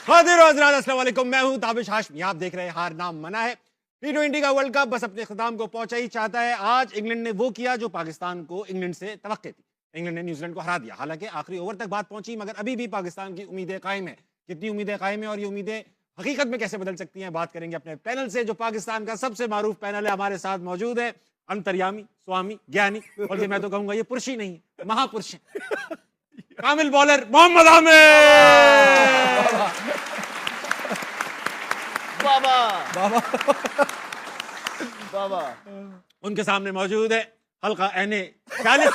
खातिर हज़रात अस्सलाम वालेकुम, मैं हूं ताबिश हाशमी। आप देख रहे हैं हार नाम मना है। T20 का वर्ल्ड कप बस अपने इख्तिताम को पहुंचा ही चाहता है। आज इंग्लैंड ने वो किया जो पाकिस्तान को इंग्लैंड से तवक्के थी। इंग्लैंड ने न्यूजीलैंड को हरा दिया। हालांकि आखिरी ओवर तक बात पहुंची, मगर अभी भी पाकिस्तान की उम्मीदें कायम है। कितनी उम्मीदें कायम है और ये उम्मीदें हकीकत में कैसे बदल सकती हैं, बात करेंगे अपने पैनल से, जो पाकिस्तान का सबसे मारूफ पैनल है। हमारे साथ मौजूद है अंतर्यामी, स्वामी, ज्ञानी, बल्कि मैं तो कहूंगा ये पुरुष ही नहीं है, महापुरुष है। कामिल बॉलर मोहम्मद आमिर। बाबा बाबा बाबा। उनके सामने मौजूद है हल्का एने 40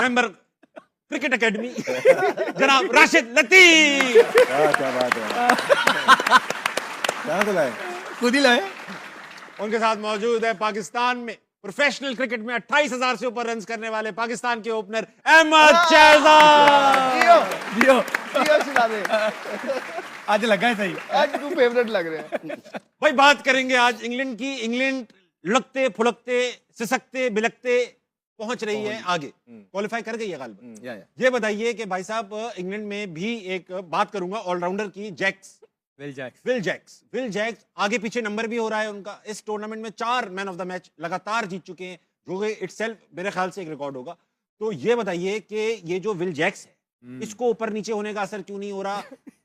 मेंबर क्रिकेट एकेडमी जनाब राशिद लतीफ। क्या बात है। कहाँ से लाए? खुद ही लाए। उनके साथ मौजूद है पाकिस्तान में प्रोफेशनल क्रिकेट में 28,000 से ऊपर रन्स करने वाले पाकिस्तान के ओपनर अहमद शहजाद। जियो जियो जियो सितारे। आज लगा है सही, आज तू फेवरेट लग रहे हैं भाई। बात करेंगे आज इंग्लैंड की। इंग्लैंड लुढ़कते फुलकते सिसकते बिलकते पहुंच रही है आगे, क्वालिफाई कर गई है गालिबन। ये बताइए कि भाई साहब, इंग्लैंड में भी एक बात करूंगा ऑलराउंडर की, विल जैक्स आगे पीछे नंबर भी हो रहा है उनका। इस टूर्नामेंट में 4 मैन ऑफ द मैच लगातार जीत चुके हैं, जो कि इटसेल्फ मेरे ख्याल से एक रिकॉर्ड होगा। तो ये बताइए कि ये जो विल जैक्स है, इसको ऊपर नीचे होने का असर क्यों नहीं हो रहा?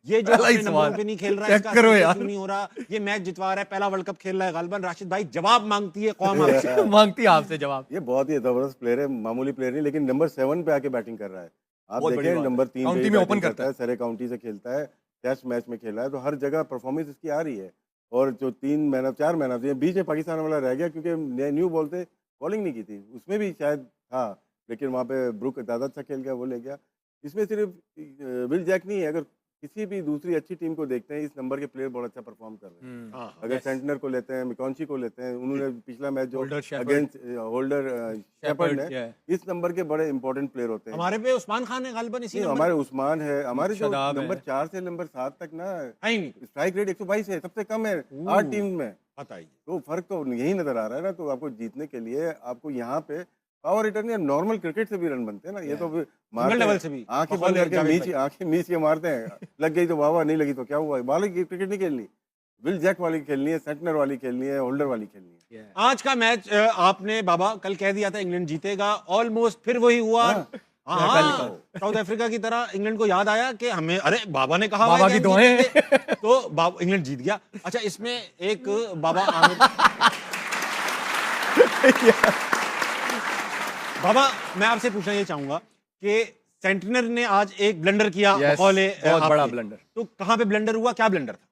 ये जो अपने नंबरों पे नहीं खेल रहा है, इसका असर क्यों नहीं हो रहा? ये मैच जितवा रहा है, पहला वर्ल्ड कप खेल रहा है गालिबन। राशिद भाई, जवाब मांगती है कौम आपसे। मांगती है आपसे जवाब। ये बहुत ही जबरदस्त प्लेयर है, मामूली प्लेयर नहीं, लेकिन नंबर 7 पे आके बैटिंग कर रहा है। आप देखिए नंबर 3 काउंटी में ओपन करता है, सरे काउंटी से खेलता है, टेस्ट मैच में खेला है, तो हर जगह परफॉर्मेंस इसकी आ रही है। और जो 4 मैन ऑफ बीच में पाकिस्तान वाला रह गया, क्योंकि न्यू बॉल से बॉलिंग नहीं की थी, उसमें भी शायद था, लेकिन वहाँ पे ब्रुक ज़्यादा अच्छा खेल गया, वो ले गया। इसमें सिर्फ विल जैक नहीं है, अगर किसी भी दूसरी अच्छी टीम को देखते हैं, इस नंबर के प्लेयर बहुत अच्छा परफॉर्म कर रहे हैं। अगर सेंटनर को लेते हैं, मिकॉन्ची को लेते हैं, उन्होंने पिछला मैच जो अगेंस्ट होल्डर शेफर्ड है, इस नंबर के बड़े इंपॉर्टेंट प्लेयर होते हैं। हमारे पे उस्मान खान है गालिबन, इसी हमारे उस्मान है, हमारे जो नंबर 4 से नंबर 7 तक ना स्ट्राइक रेट 122 है, सबसे कम है 8 टीम में। बताइए, तो फर्क तो यही नजर आ रहा है ना। तो आपको जीतने के लिए आपको यहाँ पे पावर रिटर्न या नॉर्मल क्रिकेट से भी रन बनते हैं ना। ये तो लेवल से भी आंखें बंद करके आंखें मीच के मारते हैं, लग गई तो वाह, नहीं लगी तो क्या हुआ। वाली क्रिकेट नहीं खेलनी, विल जैक वाली खेलनी है, सेंटनर वाली खेलनी है, होल्डर वाली खेलनी है। आज का मैच आपने बाबा कल कह दिया था इंग्लैंड जीतेगा, ऑलमोस्ट फिर वही हुआ। साउथ अफ्रीका की तरह इंग्लैंड को याद आया कि हमें, अरे बाबा ने कहा बाबा की दुआएं, तो इंग्लैंड जीत गया। अच्छा, इसमें एक बाबा आमिर बाबा, मैं आपसे पूछना ये चाहूंगा कि सेंटनर ने आज एक ब्लंडर किया, बहुत बड़ा ब्लंडर। तो कहां पे ब्लंडर हुआ, क्या ब्लंडर था?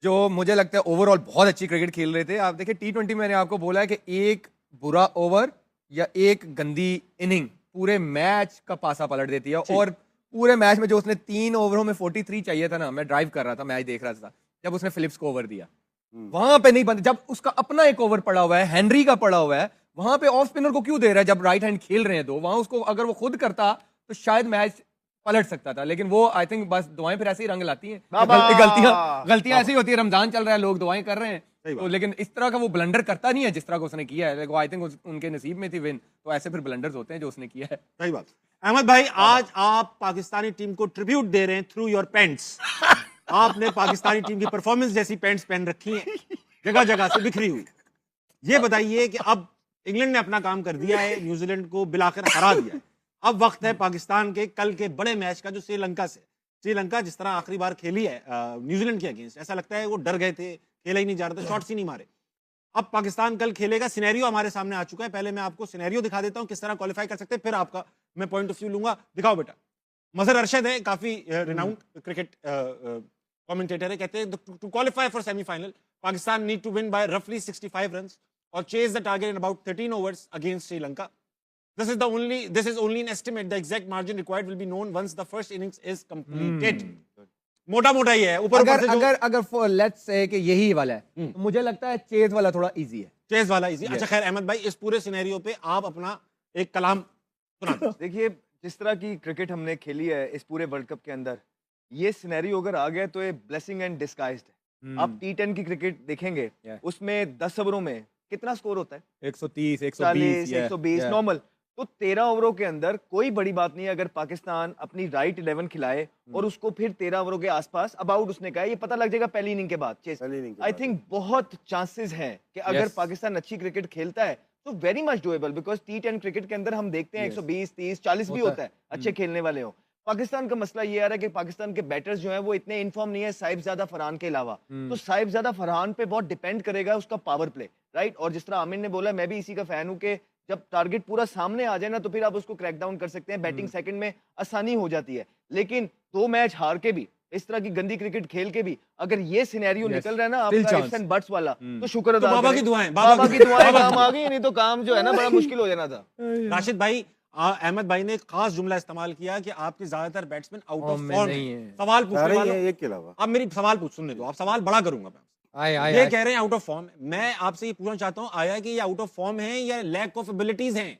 जो मुझे लगता है ओवरऑल बहुत अच्छी क्रिकेट खेल रहे थे। आप देखिए T20 मैंने आपको बोला है कि एक बुरा ओवर या एक गंदी इनिंग पूरे मैच का पासा पलट देती है। और पूरे मैच में जो उसने 3 ओवरों में 43 चाहिए था ना, मैं ड्राइव कर रहा था, मैच देख रहा था, जब उसने फिलिप्स को ओवर दिया वहां पे नहीं बंद, जब उसका अपना एक ओवर पड़ा हुआ है, हेनरी का पड़ा हुआ है, वहां पे ऑफ स्पिनर को क्यों दे रहा है? जब राइट हैंड खेल रहे हैं तो वहां उसको, अगर वो खुद करता तो शायद मैच पलट सकता था। लेकिन वो आई थिंक बस दुआएं फिर ऐसे ही रंग लाती हैं, गलतियां ऐसी होती है। रमजान चल रहा है, लोग दुआएं कर रहे हैं, तो लेकिन इस तरह का वो ब्लंडर करता नहीं है जिस तरह का उसने किया है। आई थिंक उनके नसीब में थी विन, तो ऐसे फिर ब्लंडर्स होते हैं जो उसने किया है। सही बात। अहमद भाई, आज आप पाकिस्तानी टीम को ट्रिब्यूट दे रहे हैं थ्रू योर पैंट्स। आपने पाकिस्तानी टीम की परफॉर्मेंस जैसी पैंट्स पहन रखी हैं, जगह जगह से बिखरी हुई। ये बताइए कि अब इंग्लैंड ने अपना काम कर दिया है, न्यूजीलैंड को बिलाकर हरा दिया है। अब वक्त है पाकिस्तान के कल के बड़े मैच का, जो श्रीलंका जिस तरह आखिरी बार खेली है न्यूजीलैंड के अगेंस्ट, ऐसा लगता है वो डर गए थे, खेला ही नहीं जा रहा था, शॉट्स ही नहीं मारे। अब पाकिस्तान कल खेलेगा, सिनेरियो हमारे सामने आ चुका है। पहले मैं आपको सिनेरियो दिखा देता हूं, किस तरह क्वालिफाई कर सकते हैं, फिर आपका मैं पॉइंट ऑफ व्यू लूंगा। दिखाओ बेटा। मजहर अरशद है, काफी रिनाउंड क्रिकेट कमेंटेटर है, कहते हैं to qualify for semifinal Pakistan need to win by रफली 65 रन्स और chase the target in about 13 overs against Sri Lanka. This is only an estimate. The exact margin required will be known once the first innings is completed. मोटा ये है। ऊपर अगर let's say कि यही वाला है, तो मुझे लगता है चेज वाला थोड़ा इजी है। चेज वाला इजी। अच्छा खैर अहमद भाई, इस पूरे सिनेरियो पे आप अपना एक कलाम सुना। देखिए, जिस तरह की क्रिकेट हमने खेली है इस पूरे वर्ल्ड कप के अंदर, ये सिनेरियो अगर आ गया तो ये ब्लेसिंग एंड डिस्गाइज्ड है। आप T10 की क्रिकेट देखेंगे, उसमें 10 ओवरों में कितना स्कोर होता है? 130, 120 नॉर्मल। तो 13 ओवरों के अंदर कोई बड़ी बात नहीं है अगर पाकिस्तान अपनी राइट 11 खिलाए और उसको फिर 13 ओवरों के आसपास अबाउट उसने कहा ये पता लग जाएगा पहली इनिंग के बाद। पहली इनिंग के आई बाद। थिंक बहुत चांसेस हैं कि अगर Yes. पाकिस्तान अच्छी क्रिकेट खेलता है तो very much doable, because T10 cricket के अंदर हम देखते हैं Yes. 120 30 40 भी होता होता है अच्छे खेलने वाले हो। पाकिस्तान का मसला ये आ रहा है कि पाकिस्तान के बैटर्स जो हैं वो इतने इनफॉर्म नहीं है साहिबजादा फरहान के अलावा। तो साहिबजादा फरहान पे बहुत डिपेंड करेगा उसका पावर प्ले, राइट। और जिस तरह आमिर ने बोला, मैं भी इसी का फैन हूं कि जब टारगेट पूरा सामने आ जाए ना तो फिर आप उसको क्रैक डाउन कर सकते हैं, बैटिंग सेकंड में आसानी हो जाती है। लेकिन 2 मैच हार के भी, इस तरह की गंदी क्रिकेट खेल के भी अगर ये सिनेरियो Yes. निकल रहा है ना Still आपका chance. इफ्स एंड बट्स वाला, तो शुक्र तो अदा बाबा करें। की दुआएं, बाबा की दुआएं बाबा काम की- आ गई, नहीं तो काम जो है ना बड़ा मुश्किल हो जाना था। राशिद भाई, अहमद भाई ने एक खास जुमला इस्तेमाल किया कि आपके ज्यादातर बैट्समैन आउट ऑफ फॉर्म में फॉर्म नहीं हैं। है। सवाल सारे पूछने ही वालों, हैं एक के अलावा। अब मेरी सवाल पूछ सुनने दो, आप सवाल बड़ा करूंगा मैं। आए आए ये आए। कह रहे हैं आउट ऑफ फॉर्म, मैं आपसे ये पूछना चाहता हूं, आया कि ये आउट ऑफ फॉर्म है या लैक ऑफ एबिलिटीज हैं?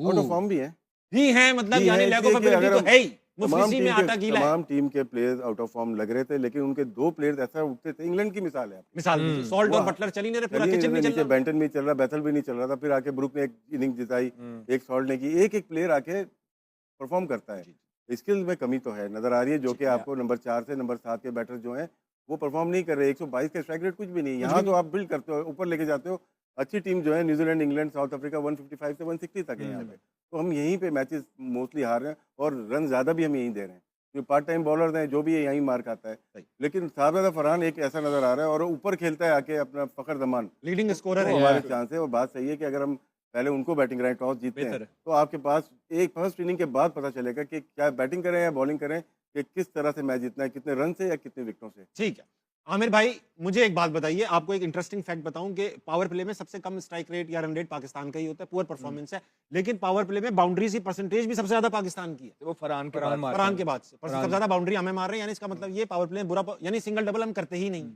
आउट ऑफ फॉर्म भी है। ही हैं, मतलब ही यानी है, लैक इसलिए ऑफ कि एबिलिटी अगर तो है ही, तमाम मुफलिसी में टीम आटा के गीला है। तमाम टीम के प्लेयर्स आउट ऑफ फॉर्म लग रहे थे, लेकिन उनके 2 प्लेयर्स ऐसा उठते थे। इंग्लैंड की मिसाल है आपकी। मिसाल दीजिए, सॉल्ट और वाह। बटलर चल ही नहीं रहे, पूरा चलिए, किचन नहीं चल नीचे रहा। बेंटन भी चल रहा, बैथल भी नहीं चल रहा था, फिर आके ब्रुक ने एक इनिंग जिताई, एक सॉल्ट ने की। एक एक प्लेयर आके परफॉर्म करता है। स्किल में कमी तो है, नजर आ रही है, जो कि आपको नंबर 4 से नंबर 7 के बैटर जो हैं वो परफॉर्म नहीं कर रहे। 122 का स्ट्राइक रेट कुछ भी नहीं। यहाँ तो आप बिल्ड करते हो, ऊपर लेके जाते हो। अच्छी टीम जो है न्यूजीलैंड, इंग्लैंड, साउथ अफ्रीका 155 से 160 तक है यहाँ पे। तो हम यहीं पे मैचेस मोस्टली हार रहे हैं और रन ज़्यादा भी हम यहीं दे रहे हैं। जो पार्ट टाइम बॉलर हैं जो भी है यहीं मार खाता है। सही। लेकिन साहबजादा फरहान एक ऐसा नज़र आ रहा है और ऊपर खेलता है आके अपना फ़खर जमान, लीडिंग स्कोरर तो है हमारे चांस है। और बात सही है कि अगर हम पहले उनको बैटिंग कराएं, टॉस जीतते हैं, बेहतर है। तो आपके पास एक फर्स्ट इनिंग के बाद पता चलेगा कि क्या बैटिंग करें या बॉलिंग करें, कि किस तरह से मैच जीतना है, कितने रन से या कितने विकेटों से। ठीक है। आमिर भाई, मुझे एक बात बताइए, आपको एक इंटरेस्टिंग फैक्ट बताऊं कि पावर प्ले में सबसे कम स्ट्राइक रेट या रन रेट पाकिस्तान का ही होता है, पुअर परफॉर्मेंस है। लेकिन पावर प्ले में बाउंड्रीज की परसेंटेज भी सबसे ज्यादा पाकिस्तान की है, वो फरहान के फरहान बाद मार- फरहान के बाद से। फरहान। सबसे ज्यादा बाउंड्री हमें मार रहे हैं, यानी इसका मतलब ये पावर प्ले में बुरा यानी सिंगल डबल हम करते ही नहीं।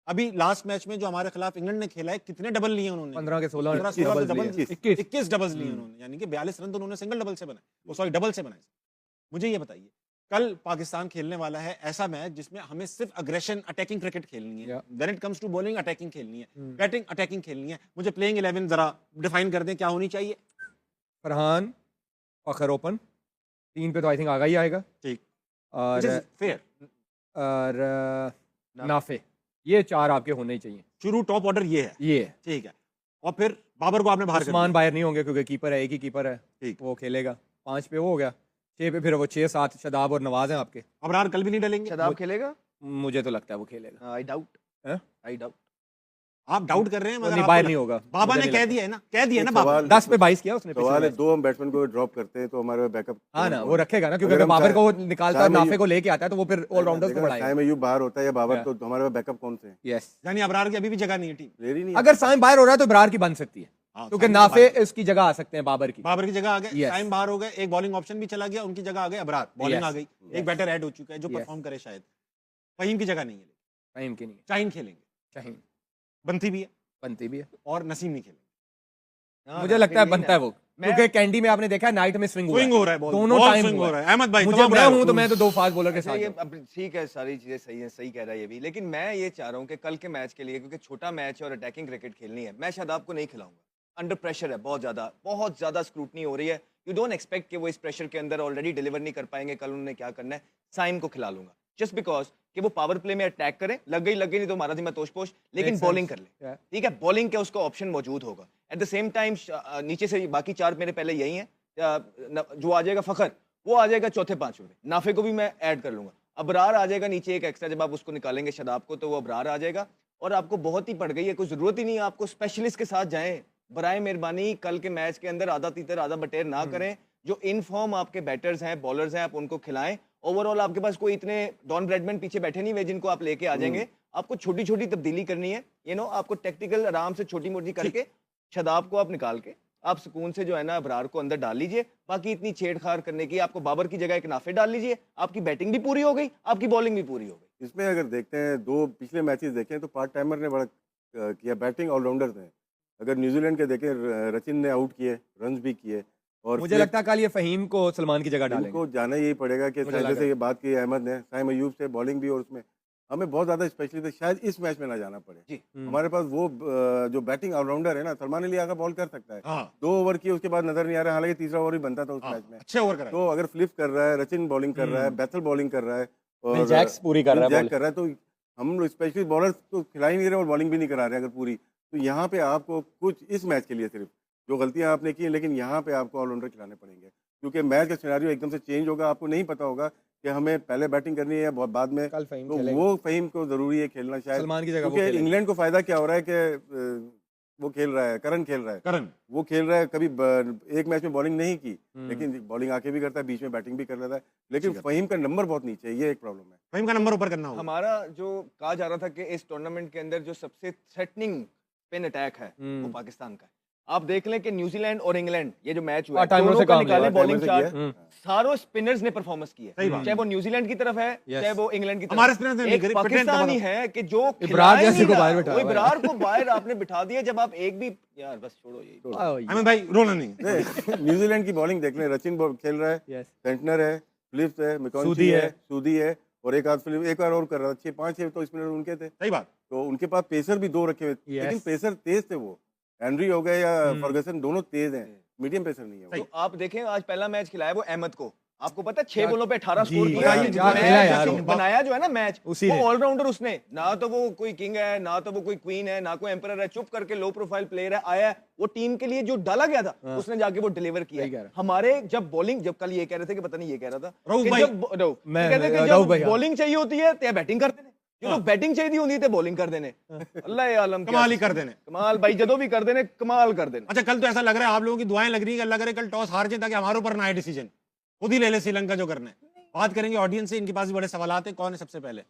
अभी लास्ट मैच में जो हमारे खिलाफ इंग्लैंड ने खेला है, कितने डबल लिए उन्होंने? 15 के 16 15-16 डबल्स डबल, लिए। 21 21 डबल्स लिए उन्होंने, यानी कि 42 रन तो उन्होंने सिंगल डबल से बनाए, वो सॉरी डबल से बनाए। मुझे ये बताइए, कल पाकिस्तान खेलने वाला है ऐसा मैच जिसमें हमें सिर्फ अग्रेशन, अटैकिंग क्रिकेट खेलनी है। Yeah. When it comes to bowling, attacking खेलनी है, बैटिंग अटैकिंग खेलनी है। मुझे प्लेइंग 11 जरा डिफाइन कर दें, क्या होनी चाहिए? फरहान, फखर ओपन 3 पे तो आई थिंक आगा ही आएगा। ठीक, और फेयर। नाफे, ये 4 आपके होने ही चाहिए। शुरू टॉप ऑर्डर ये है, ये है। ठीक है। और फिर बाबर को आपने बाहर कर उस्मान दिया। बाहर नहीं होंगे क्योंकि कीपर है, एक ही कीपर है, ठीक। वो खेलेगा। 5 पे वो हो गया, 6 पे फिर वो 6 7 शदाब और नवाज हैं आपके। अबरार कल भी नहीं डलेंगे? शदाब खेलेगा? मुझे तो लगता है वो खेलेगा। आई डाउट, हैं? I doubt. आप डाउट कर रहे हैं, वो मगर नहीं, आपको बाहर लग- नहीं होगा। बाबा मुझे ने नहीं कह लगता। दिया है ना, कह दिया एक ना बाबा। सवाल- 10 पे 22 किया उसने पिछले सवाल है, मैच। 2 हम बैट्समैन को ड्रॉप करते हैं तो हमारे पास बैकअप। हाँ ना, वो रखेगा ना, क्योंकि अगर अगर हम बाबर को चाहे- निकालता है, चाहे नाफे को लेके आता है, तो वो फिर ऑलराउंडर्स को बढ़ाएगा। साइम अयूब बाहर होता है या बाबर, Yeah. तो हमारे पास बैकअप कौन से हैं? यस, यानी अबरार की अभी भी जगह नहीं है टीम। प्लेयर ही नहीं अगर साइम बाहर हो रहा है तो इब्रार की बन सकती है, हाँ, क्योंकि साइम नाफे बाहर- उसकी जगह आ सकते हैं बाबर की। बाबर की जगह आ गए, Yes. टाइम बाहर हो गए, एक बॉलिंग ऑप्शन भी चला गया, उनकी जगह आ गए अबरार, बॉलिंग Yes. आ गई, एक बैटर ऐड हो चुका है जो Yes. परफॉर्म करे शायद। फहीम की जगह नहीं है, टाइम की नहीं है, शाहीन खेलेंगे, शाहीन बनती भी है बनती भी है। और नसीम नहीं खेलेंगे। मुझे लगता है बनता है वो, मैं- क्योंकि कैंडी में आपने देखा है नाइट में स्विंग स्विंग हो रहा है, बॉल दोनों बॉल टाइम स्विंग हो हुआ रहा है। अहमद भाई, मुझे तमाम मैं राय हूं हो। तो मैं तो 2 फास्ट बॉलर के अच्छा, साथ ये हूं। अब ठीक है, सारी चीजें सही है, सही कह रहा है ये भी। लेकिन मैं ये चाह रहा हूँ कि कल के मैच के लिए, क्योंकि छोटा मैच है और अटैकिंग क्रिकेट खेलनी है, मैं शायद आपको नहीं खिलाऊंगा। अंडर प्रेशर है, बहुत ज्यादा स्क्रूटनी हो रही है। यू डोंट एक्सपेक्ट कि वो इस प्रेशर के अंदर ऑलरेडी डिलीवर नहीं कर पाएंगे। कल उन्होंने क्या करना है, साइम को खिला लूंगा, जस्ट बिकॉज कि वो पावर प्ले में अटैक करें, लग गई नहीं तो हमारा जिम्मा तोश पोश, लेकिन Makes बॉलिंग sense. कर ले। Yeah. ठीक है, बॉलिंग का उसका ऑप्शन मौजूद होगा। एट द सेम टाइम नीचे से बाकी 4 मेरे पहले यही हैं। जो आ जाएगा फखर, वो आ जाएगा चौथे 5 में, नाफे को भी मैं ऐड कर लूंगा। अबरार आ जाएगा नीचे एक एक्स्ट्रा, जब आप उसको निकालेंगे शदाब को, तो वो अबरार आ जाएगा। और आपको बहुत ही पड़ गई है, कोई जरूरत ही नहीं है आपको स्पेशलिस्ट के साथ जाएं। बराए मेहरबानी कल के मैच के अंदर आधा तीतर आधा बटेर ना करें। जो इन फॉर्म आपके बैटर्स हैं, बॉलर्स हैं, आप उनको खिलाएं। ओवरऑल आपके पास कोई इतने डॉन ब्रैडमैन पीछे बैठे नहीं हुए जिनको आप लेके आ जाएंगे। आपको छोटी छोटी तब्दीली करनी है, आपको टेक्निकल आराम से छोटी मोटी करके शदाब को आप निकाल के आप सुकून से जो है ना अबरार को अंदर डाल लीजिए। बाकी इतनी छेड़छाड़ करने की, आपको बाबर की जगह एक नाफे डाल लीजिए, आपकी बैटिंग भी पूरी हो गई, आपकी बॉलिंग भी पूरी हो गई। इसमें अगर देखते हैं 2 पिछले मैचेस देखें तो पार्ट टाइमर ने बड़ा किया, बैटिंग ऑलराउंडर्स ने। अगर न्यूजीलैंड के देखें, रचिन ने आउट किए, रन्स भी किए। और मुझे लगता है कल ये फहीम को सलमान की जगह डालेंगे। इनको जाना यही पड़ेगा कि मुझे लगा। जैसे ये बात की अहमद ने, साइम अयूब से बॉलिंग भी और उसमें हमें बहुत ज्यादा स्पेशली थे, शायद इस मैच में ना जाना पड़े। जी। हमारे पास वो जो बैटिंग ऑलराउंडर है ना, सलमान अली आगा बॉल कर सकता है। हाँ 2 ओवर किए उसके बाद नजर नहीं आ रहा है, हालांकि तीसरा ओवर भी बनता था उस हाँ, मैच में। अच्छे ओवर करा तो अगर फ्लिप कर रहा है, रचिन बॉलिंग कर रहा है, बैथल बॉलिंग कर रहा है मिल और जैक्स पूरी कर रहा है जैक बॉल। कर रहा है, तो हम लोग स्पेशली बॉलर तो खिला ही नहीं रहे और बॉलिंग भी नहीं करा रहे अगर पूरी। तो यहाँ पे आपको कुछ इस मैच के लिए सिर्फ जो गलतियां आपने की हैं, लेकिन यहाँ पे आपको ऑलराउंडर खिलाने पड़ेंगे, क्योंकि मैच का सिनेरियो एकदम से चेंज होगा। आपको नहीं पता होगा कि हमें पहले बैटिंग करनी है या बाद में। कल फ़हीम तो खेलेगा। वो फ़हीम को जरूरी है खेलना शायद, सलमान की जगह वो क्योंकि खेलेगा। इंग्लैंड को फायदा क्या हो रहा है कि वो खेल रहा है, करण खेल रहा है, करण वो खेल रहा है, कभी एक मैच में बॉलिंग नहीं की, लेकिन बॉलिंग आके भी करता है, बीच में बैटिंग भी कर लेता है, लेकिन फ़हीम का नंबर बहुत नीचे है, ये एक प्रॉब्लम है। फहीम का नंबर ऊपर करना होगा। हमारा जो कहा जा रहा था कि इस टूर्नामेंट के अंदर जो सबसे थ्रेटनिंग पिन अटैक है वो पाकिस्तान का है। आप देख लें कि न्यूजीलैंड और इंग्लैंड ये जो मैच हुआ है, टाइमर दोनों से का काम निकाले लिया, बॉलिंग टाइमर से चार्ट, किया। सारों स्पिनर्स ने परफॉर्मेंस की सही है, बात। चाहे वो न्यूजीलैंड की तरफ है Yes. चाहे वो इंग्लैंड की तरफ हमारे spinners ने नहीं एक करी, pretend तो पाकिस्तानी बड़ा- है कि जो इब्रार खिलाए जैसे नहीं को ना, बाहर बिठा वो हुआ है। इब्रार को बाहर आपने बिठा दिया, जब आप एक भी यार बस छोड़ो यही अहमद भाई रोना नहीं। न्यूजीलैंड की बॉलिंग देख लें, रचिन खेल रहा है, Yes. सेंटनर है, फिलिप्स है, मैकॉन्ची सूदी है, है। सूदी है, और एक आध फिलिप एक बार और कर रहा था। 5-6 तो स्पिनर उनके थे, सही बात। तो उनके पास पेसर भी 2 रखे हुए, Yes. लेकिन पेसर तेज थे। वो एंड्री हो गए या फर्गसन, दोनों तेज हैं, मीडियम पेसर नहीं है वो। तो आप देखें आज पहला मैच खिलाया वो अहमद को, आपको पता है 6 क्या- बॉलों पे 18 जी, स्कोर किया। क्या ये खेला मैच यार जो वो। बनाया जो है ना मैच, उसी वो ने। ऑलराउंडर उसने, ना तो वो कोई किंग है, ना तो वो कोई क्वीन है, ना कोई एम्परर है, चुप करके लो प्रोफाइल प्लेयर है, आया है, वो टीम के लिए जो डाला गया था उसने जाके वो डिलीवर सही कह किया। रहा। हमारे जब बॉलिंग, जब कल ये कह रहे थे कि पता नहीं ये कह रहा था रऊफ कि भाई। जब मैं- कहते थे रऊफ जब भाई, हाँ। बॉलिंग चाहिए होती है तो बैटिंग करते हैं, जो तो बैटिंग चाहिए होती है बॉलिंग कर देने। अल्लाह आलम क्या कमाल ही कर देने। कमाल भाई, जदों भी कर देने कमाल कर देने। अच्छा कल तो ऐसा लग रहा है आप लोगों की दुआएं लग रही है कि अल्लाह करे कल टॉस हार जाए ताकि हमारे ऊपर ना आए डिसीजन, खुद ही ले ले श्रीलंका जो करना है। बात करेंगे ऑडियंस से, इनके पास भी बड़े सवालात हैं। कौन है सबसे पहले?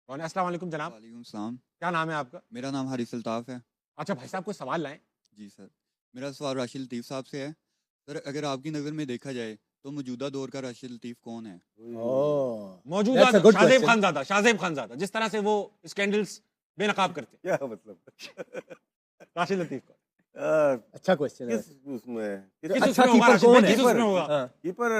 कौन है? अस्सलाम वालेकुम जनाब, वालेकुम सलाम। क्या नाम है आपका? मेरा नाम हारिस अल्ताफ़ है। अच्छा भाई साहब कोई सवाल लाएं। जी सर, मेरा सवाल राशिद लतीफ़ साहब से है। सर अगर आपकी नज़र में देखा जाए तो मौजूदा दौर का राशिद लतीफ़ कौन है? मौजूदा That's a good Shahzeb question. Khanzada, Shahzeb Khanzada, जिस तरह से वो स्कैंडल्स बेनकाब करते क्या मतलब? राशिद लतीफ को। अच्छा क्वेश्चन है। किस उसमें किस अच्छा उसमें होगा कीपर राशिद कौन भाई, है? किस उसमें होगा? हाँ। कीपर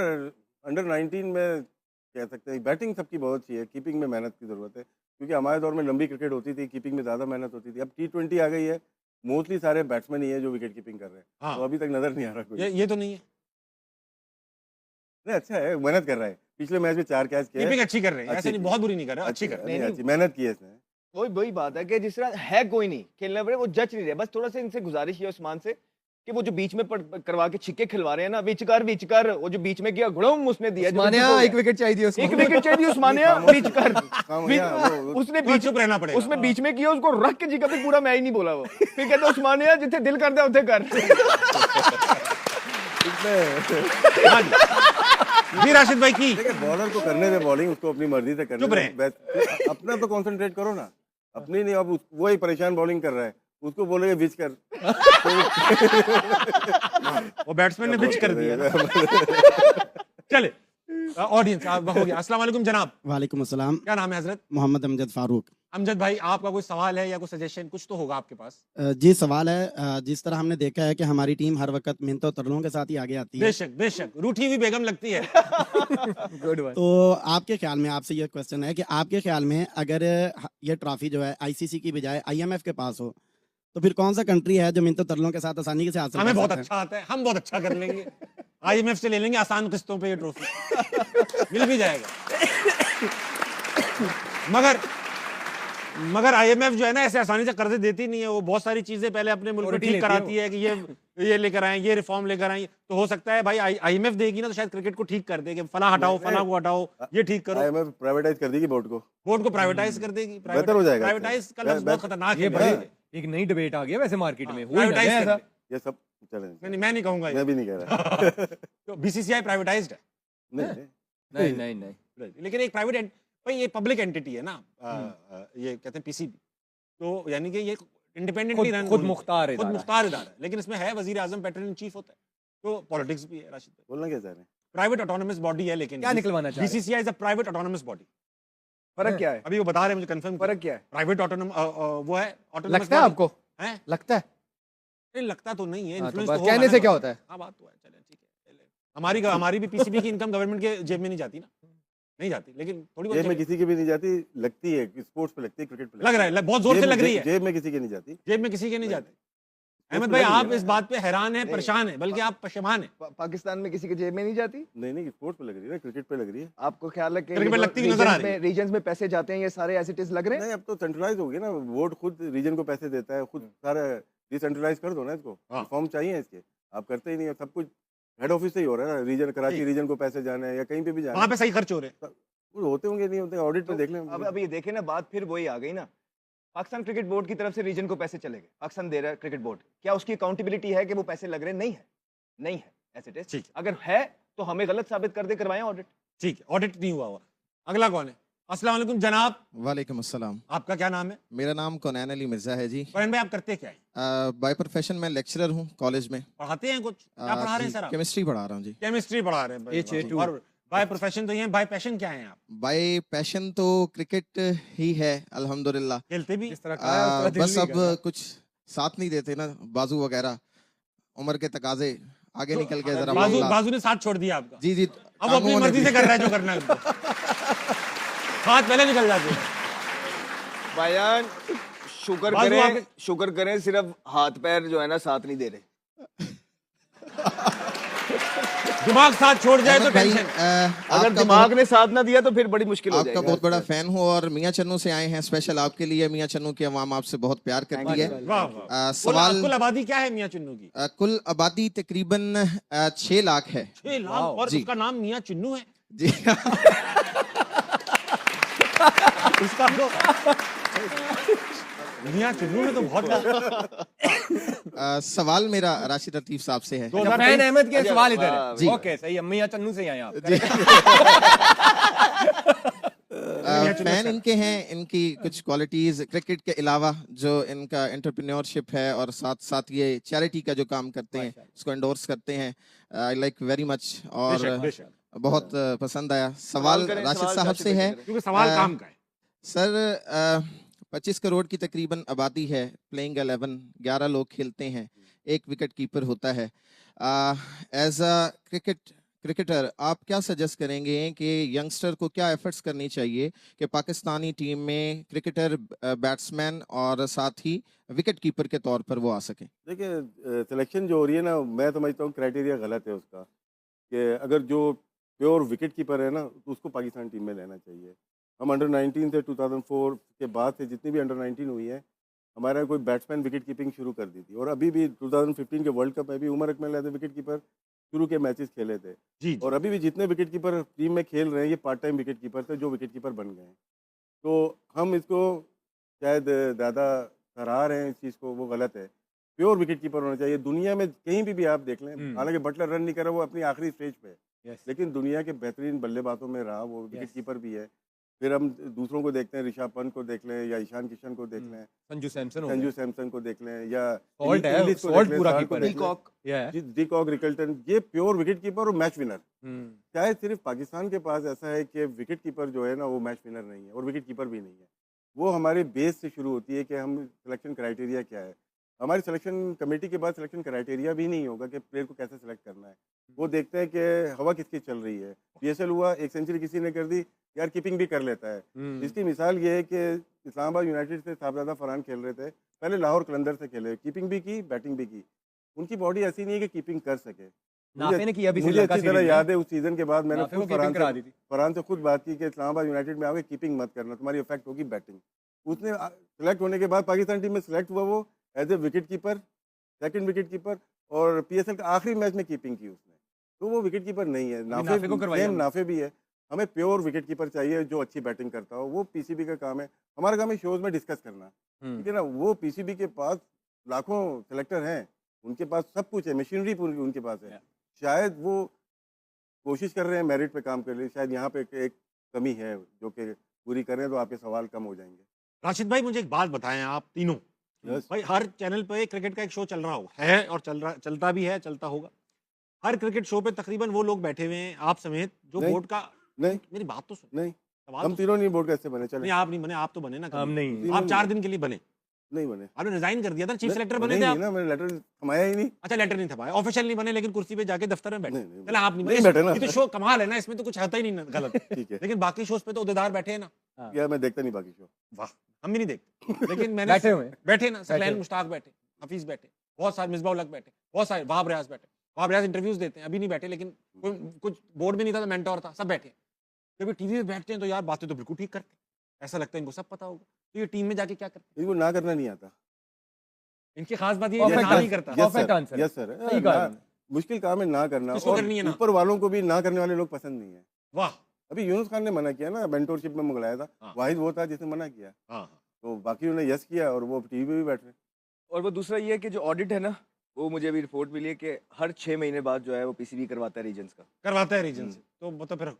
अंडर 19 में कह सकते हैं। बैटिंग सबकी बहुत अच्छी है, कीपिंग में मेहनत की जरूरत है, क्योंकि हमारे दौर में लंबी क्रिकेट होती थी, कीपिंग में ज़्यादा मेहनत होती थी। अब T20 आ गई है, मोस्टली सारे बैट्समैन ही है जो विकेट कीपिंग कर रहे हैं, हाँ। तो अभी तक नजर नहीं आ रहा कोई। ये तो नहीं है। नहीं, अच्छा है, मेहनत कर रहा है। पिछले मैच में 4 कैच किए, कीपिंग अच्छी कर रहे हैं, ऐसे अच्छी- नहीं बहुत बुरी नहीं कर रहे, अच्छी कर रहे हैं। नहीं, अच्छी मेहनत की है इसने। वही बात है कि जिस तरह है कोई नहीं खेलने पर वो जज नहीं रहे। बस थोड़ा सा इनसे गुजारिश है उस्मान से कि वो जो बीच में करवा के छिक्के खिलवा रहे हैं ना, विचकर वो जो बीच में किया गुड़म उसने दिया, जो उस्मानिया विकेट हो एक गया। विकेट चाहिए उसको। एक विकेट चाहिए उस्मानिया, विचकर उसने तो बीच चुप रहना पड़ेगा। उसने बीच में किया, उसको रख के जी कभी पूरा मैच नहीं बोला वो। फिर कहते उस्मानिया जिथे दिल करता उथे कर। हाँ जी राशिद भाई की देखिए, बॉलर को करने दे बॉलिंग, उसको अपनी मर्जी से करने चुप दे। रहे। अपना तो कंसंट्रेट करो ना, अपनी नहीं। अब वो ही परेशान बॉलिंग कर रहा है, उसको बोलेगे विच कर। वो बैट्समैन ने पिच कर दिया ना। चले ऑडियंस आप हो गया। अस्सलाम वालेकुम जनाब, वालेकुम अस्सलाम। क्या नाम है हजरत? मोहम्मद अमजद फारूक। अमजद भाई आपका कोई सवाल है या कोई सजेशन कुछ तो होगा आपके पास? जी सवाल है। जिस तरह हमने देखा है कि हमारी टीम हर वक्त मिन्नत और तरलों के साथ ही आगे आती है, बेशक बेशक, रूठी हुई बेगम लगती है। Good one. तो आपके ख्याल में, आपसे ये क्वेश्चन है कि आपके ख्याल में अगर ये ट्रॉफी जो है आईसीसी की बजाय आईएमएफ के पास हो, तो फिर कौन सा कंट्री है जो मिन्नत और तरलों के साथ आसानी से हासिल हमें कर बहुत सकता है? अच्छा आता है, हम बहुत अच्छा कर लेंगे। आईएमएफ से ले लेंगे आसान किस्तों पे ये ट्रॉफी, मिल भी जाएगा। मगर आईएमएफ जो है ना ऐसे आसानी से कर्जे देती नहीं है। वो बहुत सारी चीजें पहले अपने मुल्क में Authority ठीक लेती है कराती है कि ये लेकर आए, ये रिफॉर्म लेकर आए। तो हो सकता है भाई आईएमएफ देगी ना तो शायद क्रिकेट को ठीक कर देगी, फला हटाओ फला को हटाओ, ये ठीक करो। IMF प्राइवेटाइज कर देगी बोर्ड को, बोर्ड को प्राइवेटाइज कर देगी। बेहतर हो जाएगा। प्राइवेटाइज का लफ्ज़ बहुत खतरनाक ये है। बड़ी नहीं एक नई डिबेट आ गई है वैसे मार्केट में। हुई ना प्राइवेटाइज ऐसा? कर दे। ये सब चले। नहीं मैं नहीं कहूंगा मैं भी नहीं कह रहा। तो बीसीसीआई प्राइवेटाइज्ड है, नहीं, नहीं। नहीं नहीं नहीं। लेकिन एक प्राइवेट भाई ये पब्लिक एंटिटी है ना। ये कहते हैं पीसीबी, तो यानी कि ये इंडिपेंडेंटली रन खुद मुख्तार खुद इदारा। मुख्तार इदारा है। लेकिन इसमें है वजीर आजम पैटर्न इन चीफ होता है, तो पॉलिटिक्स भी है। राशिद बोलना क्या चाह रहे हैं? प्राइवेट ऑटोनोमस बॉडी है, लेकिन क्या निकलवाना चाह रहे हैं? BCCI is a private autonomous body. फर्क क्या है? अभी वो बता रहे हैं मुझे कंफर्म फर्क क्या है? प्राइवेट ऑटोनम वो है ऑटोनमस। लगता है आपको? है लगता है? नहीं लगता तो नहीं है, हाँ, तो इन्फ्लुएंस बस तो होगा कहने ना। से क्या होता है? हाँ बात तो है, चले ठीक है। हमारी भी पीसीबी की इनकम गवर्नमेंट के जेब में नहीं जाती ना, नहीं जाती, लेकिन थोड़ी बहुत जेब में चली- किसी की भी नहीं जाती, लगती है स्पोर्ट्स पे लगती है, क्रिकेट पे लग रहा है, बहुत जोर से लग रही है। जेब में किसी की नहीं जाती। जेब में किसी के नहीं नहीं। जाते। अहमद भाई, लग रही है आप ना। इस बात पे हैरान हैं, नहीं। परेशान हैं, बल्कि आप पशेमान हैं। पाकिस्तान में किसी के जेब में नहीं जाती? नहीं स्पोर्ट्स पे लग रही है ना, क्रिकेट पे लग रही है। आपको ख्याल है कि क्रिकेट में लगती हुई नजर आ रही है। रीजन्स में पैसे जाते हैं, ये सारे एज इट इज लग रहे हैं? नहीं, अब तो सेंट्रलाइज हो गया ना, बोर्ड खुद रीजन को पैसे देता है, खुद सारा डिसेंट्रलाइज कर दो ना इसको। हाँ। फॉर्म चाहिए इसके, आप करते ही नहीं है, सब कुछ हेड ऑफिस से ही हो रहा है ना। रीजन कराची ठीक। रीजन को पैसे जाने हैं या कहीं पे भी जाना वहां है, पे सही खर्च हो रहे हैं। वो होते होंगे नहीं होते, ऑडिट में देख लें। अब ये देखें ना, बात फिर वही आ गई ना। पाकिस्तान क्रिकेट बोर्ड की तरफ से रीजन को पैसे चले गए, पाकिस्तान दे रहा है क्रिकेट बोर्ड, क्या उसकी अकाउंटेबिलिटी है कि वो पैसे लग रहे हैं? नहीं है, नहीं है एज इट इज। ठीक है। अगर है तो हमें गलत साबित कर दे, करवाएं ऑडिट। ठीक है, ऑडिट नहीं हुआ हुआ। अगला कौन है? अस्सलाम वालेकुम जनाब, वालेकुम अस्सलाम। आपका क्या नाम है? मेरा नाम कोनैन अली मिर्ज़ा है जी। फरहान भाई, आप करते क्या है? बाय प्रोफेशन मैं लेक्चरर हूँ कॉलेज में। पढ़ाते हैं कुछ? क्या पढ़ा रहे हैं सर आप? केमिस्ट्री पढ़ा रहा हूँ जी। केमिस्ट्री पढ़ा रहे हैं भाई, HA2। वाह। और बाय प्रोफेशन तो ये है, बाय पैशन क्या है आप? बाय पैशन तो क्रिकेट ही है अल्हम्दुलिल्लाह। खेलते भी? जिस तरह कहा है, उस तरह दिल बस नहीं अब कर रहा। कुछ साथ नहीं देते ना, बाजू वगैरह, उम्र के तकाजे आगे तो निकल के जरा बाजू मामला- बाजू ने साथ छोड़ दिया आपका? जी जी। अब वो अपनी टांगों ने मर्जी से भी- कर रहा है जो करना है उसको। हाथ पहले निकल जाते हैं। भाईजान शुक्र बाजू करें, आपके- शुक्र करें सिर्फ हाथ पैर जो है ना साथ नहीं दे रहे। दिमाग साथ छोड़ जाए तो अहमद भाई, टेंशन। अगर आपका दिमाग ने साथ ना दिया तो फिर बड़ी मुश्किल हो आपका जाएगी। बहुत बड़ा फैन हूँ और मियाँ चन्नू से आए हैं स्पेशल आपके लिए। मियाँ चन्नू की आवाम आपसे बहुत प्यार करती है। वाह वाह। सवाल कुल आबादी क्या है मियाँ चुन्नू की? कुल आबादी तकरीबन 6 लाख है 6 लाख, और जी। उसका नाम मियाँ चुन्नू है। जी। उसका तो मियाँ चुन्नू में तो बहुत सवाल मेरा राशिद लतीफ साहब से है। अच्छा, फैन अहमद के सवाल इधर वाह, है। जी। ओके, सही। अम्मी या चन्नू से ही आए आप। फैन इनके हैं, इनकी कुछ क्वालिटीज क्रिकेट के अलावा जो इनका एंटरप्रेन्योरशिप है और साथ साथ ये चैरिटी का जो काम करते हैं उसको एंडोर्स करते हैं। आई लाइक वेरी मच और बेशक, बेशक। बहुत पसंद आया। सवाल करें, राशिद सवाल साहब राशिद से भाई है। करें। क्योंकि सवाल काम का है। सर 25 करोड़ की तकरीबन आबादी है, प्लेइंग 11, 11 लोग खेलते हैं, एक विकेट कीपर होता है। एज अ क्रिकेटर आप क्या सजेस्ट करेंगे कि यंगस्टर को क्या एफर्ट्स करनी चाहिए कि पाकिस्तानी टीम में क्रिकेटर, बैट्समैन और साथ ही विकेट कीपर के तौर पर वो आ सके? देखिए, सिलेक्शन जो हो रही है ना, मैं समझता हूँ क्राइटेरिया गलत है उसका, कि अगर जो प्योर विकेट कीपर है ना तो उसको पाकिस्तान टीम में लेना चाहिए। हम अंडर 19 से 2004 के बाद से जितनी भी अंडर 19 हुई है, हमारा कोई बैट्समैन विकेट कीपिंग शुरू कर दी थी। और अभी भी 2015 के वर्ल्ड कप में भी Umar Akmal as a wicket keeper शुरू के मैचेस खेले थे। जी, और अभी भी जितने विकेट कीपर टीम में खेल रहे हैं, ये पार्ट टाइम विकेट कीपर थे जो विकेट कीपर बन गए हैं। तो हम इसको शायद ज़्यादा सराह रहे हैं इस चीज़ को, वो गलत है। प्योर विकेट कीपर होना चाहिए। दुनिया में कहीं भी आप देख लें, हालांकि बटलर रन नहीं कर रहा, वो अपनी आखिरी स्टेज पे है, Yes. लेकिन दुनिया के बेहतरीन बल्लेबाजों में रहा, वो विकेट कीपर भी है। फिर हम दूसरों को देखते हैं, ऋषभ पंत को देख लें या ईशान किशन को देख लें, संजू सैमसन हो संजू गया। सैमसन को देख लें या सॉल्ट है, इंग्लिश को सॉल्ट देख लें, पूरा सॉल्ट को कीपर है। देख लें। Peacock, Yeah. डिकॉक, रिकल्टन, ये प्योर विकेट कीपर और मैच विनर। हम्म। शायद सिर्फ पाकिस्तान के पास ऐसा है कि विकेट कीपर जो है ना वो मैच विनर नहीं है और विकेट कीपर भी नहीं है। वो हमारे बेस से शुरू होती है कि हम सिलेक्शन क्राइटेरिया क्या है। हमारी सिलेक्शन कमेटी के बाद सिलेक्शन क्राइटेरिया भी नहीं होगा कि प्लेयर को कैसे सिलेक्ट करना है। वो देखते हैं कि हवा किसकी चल रही है। PSL हुआ, एक सेंचुरी किसी ने कर दी, यार कीपिंग भी कर लेता है। इसकी मिसाल ये है कि इस्लामाबाद यूनाइटेड से साहबजादा फरहान खेल रहे थे, पहले लाहौर कलंदर से खेले, कीपिंग भी की, बैटिंग भी की। उनकी बॉडी ऐसी नहीं है कि कीपिंग कर सके। नाफे ने किया भी मुझे श्रीलंका अच्छी तरह सीरीज में। याद है उस सीजन के बाद मैंने नाफे को खुद कीपिंग करा दी थी। फरहान से खुद बात की कि इस्लामाबाद यूनाइटेड में आओगे कीपिंग मत करना, तुम्हारी इफेक्ट होगी बैटिंग। उसने सिलेक्ट होने के बाद पाकिस्तान टीम में सिलेक्ट हुआ, वो as a wicket keeper, second wicket keeper, और PSL का आखिरी मैच में कीपिंग की उसने। तो वो विकेट कीपर नहीं है। नाफे को करवाइए सेम हमने। नाफे भी है। हमें प्योर विकेट कीपर चाहिए जो अच्छी बैटिंग करता हो। वो PCB का काम है, हमारा काम है शोज में डिस्कस करना, ठीक है ना। वो PCB के पास लाखों सेलेक्टर हैं, उनके पास सब कुछ है, मशीनरी पूरी उनके पास है। शायद वो कोशिश कर रहे हैं मेरिट पे काम कर रहे हैं, शायद यहाँ पे एक कमी है जो कि पूरी करें तो आपके सवाल कम हो जाएंगे। राशिद भाई मुझे एक बात बताएं, आप तीनों Yes. भाई, हर चैनल पे क्रिकेट का एक शो चल रहा है और चलता भी है, चलता होगा। हर क्रिकेट शो पे तकरीबन वो लोग बैठे हुए हैं आप समेत जो नहीं। बोर्ड का, नहीं मेरी बात तो सुन, नहीं, सवाल हम तो तीनों नहीं बोर्ड कैसे बने, नहीं, चले आप नहीं बने, आप तो बने ना हम कभी। नहीं। आप 4 दिन के लिए बने, नहीं बने। आपने रिजाइन कर दिया था, चीफ सेलेक्टर बने थे नहीं आप। ना, मैंने लेटर थमाया ही नहीं। अच्छा, लेटर नहीं था, ऑफिशियल नहीं बने, लेकिन कुर्सी पे जाके दफ्तर में बैठे। नहीं, चलो आप नहीं नहीं बने, बैठे ना। ये तो शो कमाल है ना, इसमें तो कुछ होता ही नहीं ना गलत। ठीक है, लेकिन बाकी शोज पे तो उहदेदार बैठे हैं ना। क्या मैं देखता नहीं बाकी शो। वाह, हम भी नहीं देखते, लेकिन मैंने बैठे हुए हैं। बैठे ना, सकलैन बैठे। मुश्ताक बैठे, हफीज बैठे, बहुत सारे मिसबाह उल हक बैठे, बहुत सारे वहाब रियाज बैठे। वहाब रियाज इंटरव्यूज देते हैं, अभी नहीं बैठे, लेकिन कुछ बोर्ड में नहीं था तो मेंटोर था, सब बैठे। जब टीवी पे बैठते हैं तो यार बातें तो बिल्कुल ठीक करते हैं, ऐसा लगता है इनको सब पता होगा। तो ये टीम में जाके क्या करते हैं? इनको ना करना नहीं आता। इनकी खास बात ये है कि Perfect ना नहीं answer. करता। Perfect answer. यस सर, सही कहा आपने। मुश्किल काम है ना करना, किसको और करनी है ना? ऊपर वालों को भी ना करने वाले लोग पसंद नहीं है। वाह। अभी यूनुस खान ने मना किया ना, मेंटोरशिप में मंगलाया था, हाँ। वाहिद वो था जिसने मना किया, हाँ, तो बाकी ने यस किया और वो टीवी पे भी बैठ रहे। और वो दूसरा ये है कि जो ऑडिट है ना, वो मुझे अभी रिपोर्ट मिली है कि हर 6 महीने बाद जो है वो पीसीबी करवाता है रीजन्स का। करवाता है रीजन से, तो वो तो फिर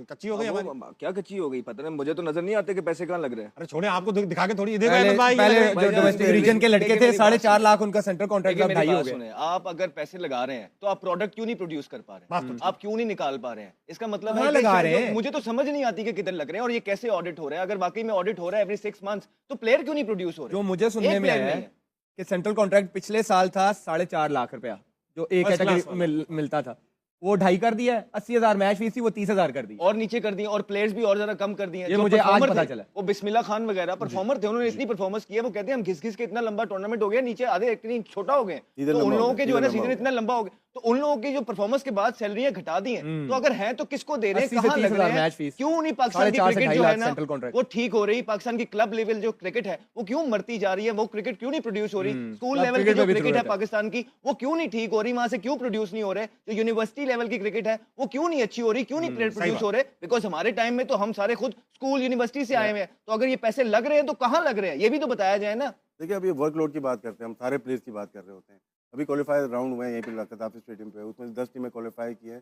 कच्ची हो गई अब हमारी। वो क्या कच्ची हो गई पता नहीं, मुझे तो नजर नहीं आते कि पैसे कहाँ लग रहे हैं। अरे छोड़े, आपको दिखा के थोड़ी, देखो पहले अहमद भाई, ये पहले लगे। जो भाईजान, डोमेस्टिक मेरी- रीजन के लड़के देखिए थे मेरी 4.5 बात लाख उनका सेंट्रल कॉन्ट्रैक्ट देखिए का मेरी ढाई हो बात गए। सुने, आप अगर पैसे लगा रहे हैं तो आप प्रोडक्ट क्यों नहीं प्रोड्यूस कर पा रहे बात हैं? तो ठीक। आप क्यों नहीं निकाल पा रहे हैं? इसका मतलब कहाँ है कि लगा शायद रहे हैं? मुझे तो समझ नहीं आती कि किधर लग रहे हैं और ये कैसे ऑडिट हो रहा है। अगर वाकई में ऑडिट हो रहा है एवरी 6 मंथ्स, तो प्लेयर क्यों नहीं प्रोड्यूस हो रहे? जो मुझे सुनने एक में player आया नहीं है कि सेंट्रल कॉन्ट्रैक्ट पिछले साल था 4.5 लाख रुपया, जो एक First class कैटेगरी मिलता था, वो 2.5 कर दिया है। 80,000 मैच फीस थी, वो 30,000 कर दी। और नीचे कर दिए और प्लेयर्स भी और ज्यादा कम कर दिए हैं। ये जो मुझे आज performer पता थे, चला। वो बिस्मिल्लाह खान वगैरह परफॉर्मर थे, उन्होंने इतनी परफॉर्मेंस की है, वो कहते हैं हम घिस घिस के इतना लंबा टूर्नामेंट हो गया, नीचे आधे इतनी छोटा हो गए। सीजन तो उन लंबा लोगों हो के गया, जो है ना सीजन सीजन लंबा इतना लंबा हो गया, तो उन लोगों की जो परफॉर्मेंस के बाद सैलरियां घटा दी हैं। तो अगर हैं तो किसको दे रहे हैं, 80 से कहाँ लग 30,000 रहे हैं? Match fees. क्यों नहीं पाकिस्तान की 4.5 से क्रिकेट 2.5 जो है लाख ना सेंट्रल कॉन्ट्रैक्ट। वो ठीक हो रही? पाकिस्तान की क्लब लेवल जो क्रिकेट है वो क्यों मरती जा रही है? वो क्रिकेट क्यों नहीं प्रोड्यूस हो रही? स्कूल क्लब लेवल की क्रिकेट जो में भी क्रिकेट है जरूरत है। पाकिस्तान की, वो क्यों नहीं ठीक हो रही? वहां से क्यों प्रोड्यूस नहीं हो रहे? जो यूनिवर्सिटी लेवल की क्रिकेट है वो क्यों नहीं अच्छी हो रही? क्यों नहीं प्रोड्यूस हो रहे? बिकॉज हमारे टाइम में तो हम सारे खुद स्कूल यूनिवर्सिटी से आए हुए हैं, तो अगर ये पैसे लग रहे हैं तो कहाँ लग रहे हैं, ये भी तो बताया जाए ना। देखिए, अभी वर्कलोड की बात करते हैं, हम सारे प्लेयर्स की बात कर रहे होते हैं। अभी क्वालिफायर राउंड हुए हैं यहीं पे खताब स्टेडियम पे, उसमें 10 टीमें क्वालिफाई की हैं,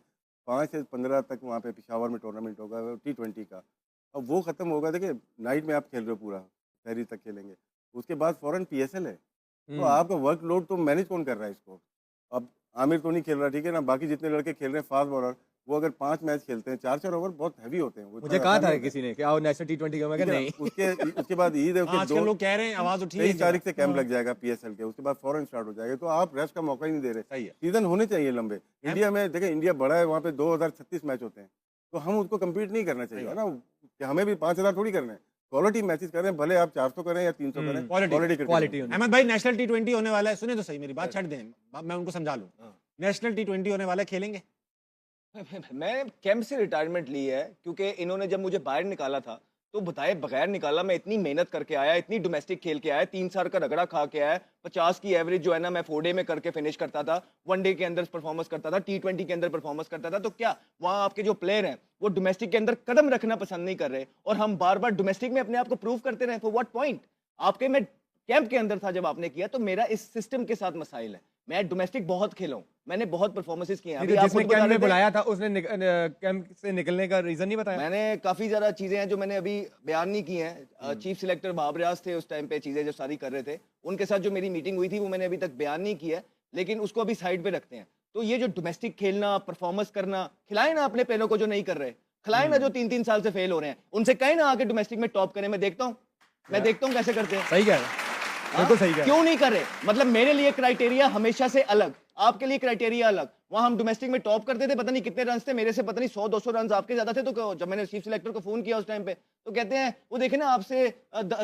5 से 15 तक वहाँ पे पेशावर में टूर्नामेंट होगा T20 का। अब वो खत्म होगा, देखिए नाइट में आप खेल रहे हो, पूरा शहरी तक खेलेंगे, उसके बाद फौरन PSL है, तो आपका वर्कलोड तो मैनेज कौन कर रहा है इसको? अब आमिर तो नहीं खेल रहा, ठीक है ना, बाकी जितने लड़के खेल रहे हैं फास्ट बॉलर, वो अगर 5 मैच खेलते हैं, 4-4 ओवर बहुत हैवी होते हैं। वो मुझे इतना कहा आसान था नहीं होता। किसी ने कि आओ नेशनल T20 का, मैं कहा नहीं। उसके बाद ईद है, उसके आजकल लोग कह रहे हैं, आवाज उठी है 23 तारीख से कैंप लग जाएगा PSL के, उसके बाद फौरन स्टार्ट हो जाएगा, तो आप रेस्ट का मौका ही नहीं दे रहे। सही है। सीजन होने चाहिए लंबे। इंडिया में देखें, इंडिया बड़ा है, वहाँ पे 2036 मैच होते हैं, तो हम उसको कम्पीट नहीं करना चाहिए ना, कि हमें भी 5,000 थोड़ी करने हैं। क्वालिटी मैचेस करें, भले आप 400 करें या 300 करें, Quality क्वालिटी होनी। अहमद भाई, नेशनल T20 होने वाला है, सुने तो सही मेरी बात, छੱਡ दें, मैं उनको समझा लूं। नेशनल T20 होने वाला है, खेलेंगे? मैं कैंप से रिटायरमेंट ली है क्योंकि इन्होंने जब मुझे बाहर निकाला था तो बताए बगैर निकाला। मैं इतनी मेहनत करके आया, इतनी डोमेस्टिक खेल के आया, 3 साल का रगड़ा खा के आया, 50 की एवरेज जो है ना मैं 4 डे में करके फिनिश करता था, 1 डे के अंदर परफॉर्मेंस करता था, T20 के अंदर परफॉर्मेंस करता था। तो क्या वहाँ आपके जो प्लेयर हैं वो डोमेस्टिक के अंदर कदम रखना पसंद नहीं कर रहे और हम बार बार डोमेस्टिक में अपने आप को प्रूव करते रहे? For what point? आपके मैं कैंप के अंदर था जब आपने किया, तो मेरा इस सिस्टम के साथ मसाइल है। मैं डोमेस्टिक बहुत खेला हूं, मैंने बहुत परफॉर्मेंसेस किए हैं। अभी आप जिसने खुद बता कैंप रहे में थे, बुलाया था उसने कैंप से निकलने का रीजन नहीं बताया। मैंने काफी ज्यादा चीजें हैं जो मैंने अभी बयान नहीं की हैं। चीफ सिलेक्टर वहाब रियाज थे उस टाइम पे, चीजें जो सारी कर रहे थे, उनके साथ जो मेरी मीटिंग हुई थी वो मैंने अभी तक बयान नहीं की है, लेकिन उसको अभी साइड पे रखते हैं। तो ये जो डोमेस्टिक खेलना, परफॉर्मेंस करना, खिलाए ना अपने प्लेयरों को जो नहीं कर रहे, खिलाए ना जो 3-3 साल से फेल हो रहे हैं, उनसे कहीं ना आके डोमेस्टिक में टॉप करें। मैं देखता हूँ कैसे करते हैं। सही कह रहे हैं, बिल्कुल सही कह रहे हैं। क्यों नहीं कर रहे? मतलब मेरे लिए क्राइटेरिया हमेशा से अलग, आपके लिए क्राइटेरिया अलग। वहां हम डोमेस्टिक में टॉप करते थे, पता नहीं कितने रन थे मेरे से, पता नहीं 100-200 रन आपके ज्यादा थे। तो जब मैंने चीफ सिलेक्टर को फोन किया उस टाइम पे, तो कहते हैं वो देखे ना आपसे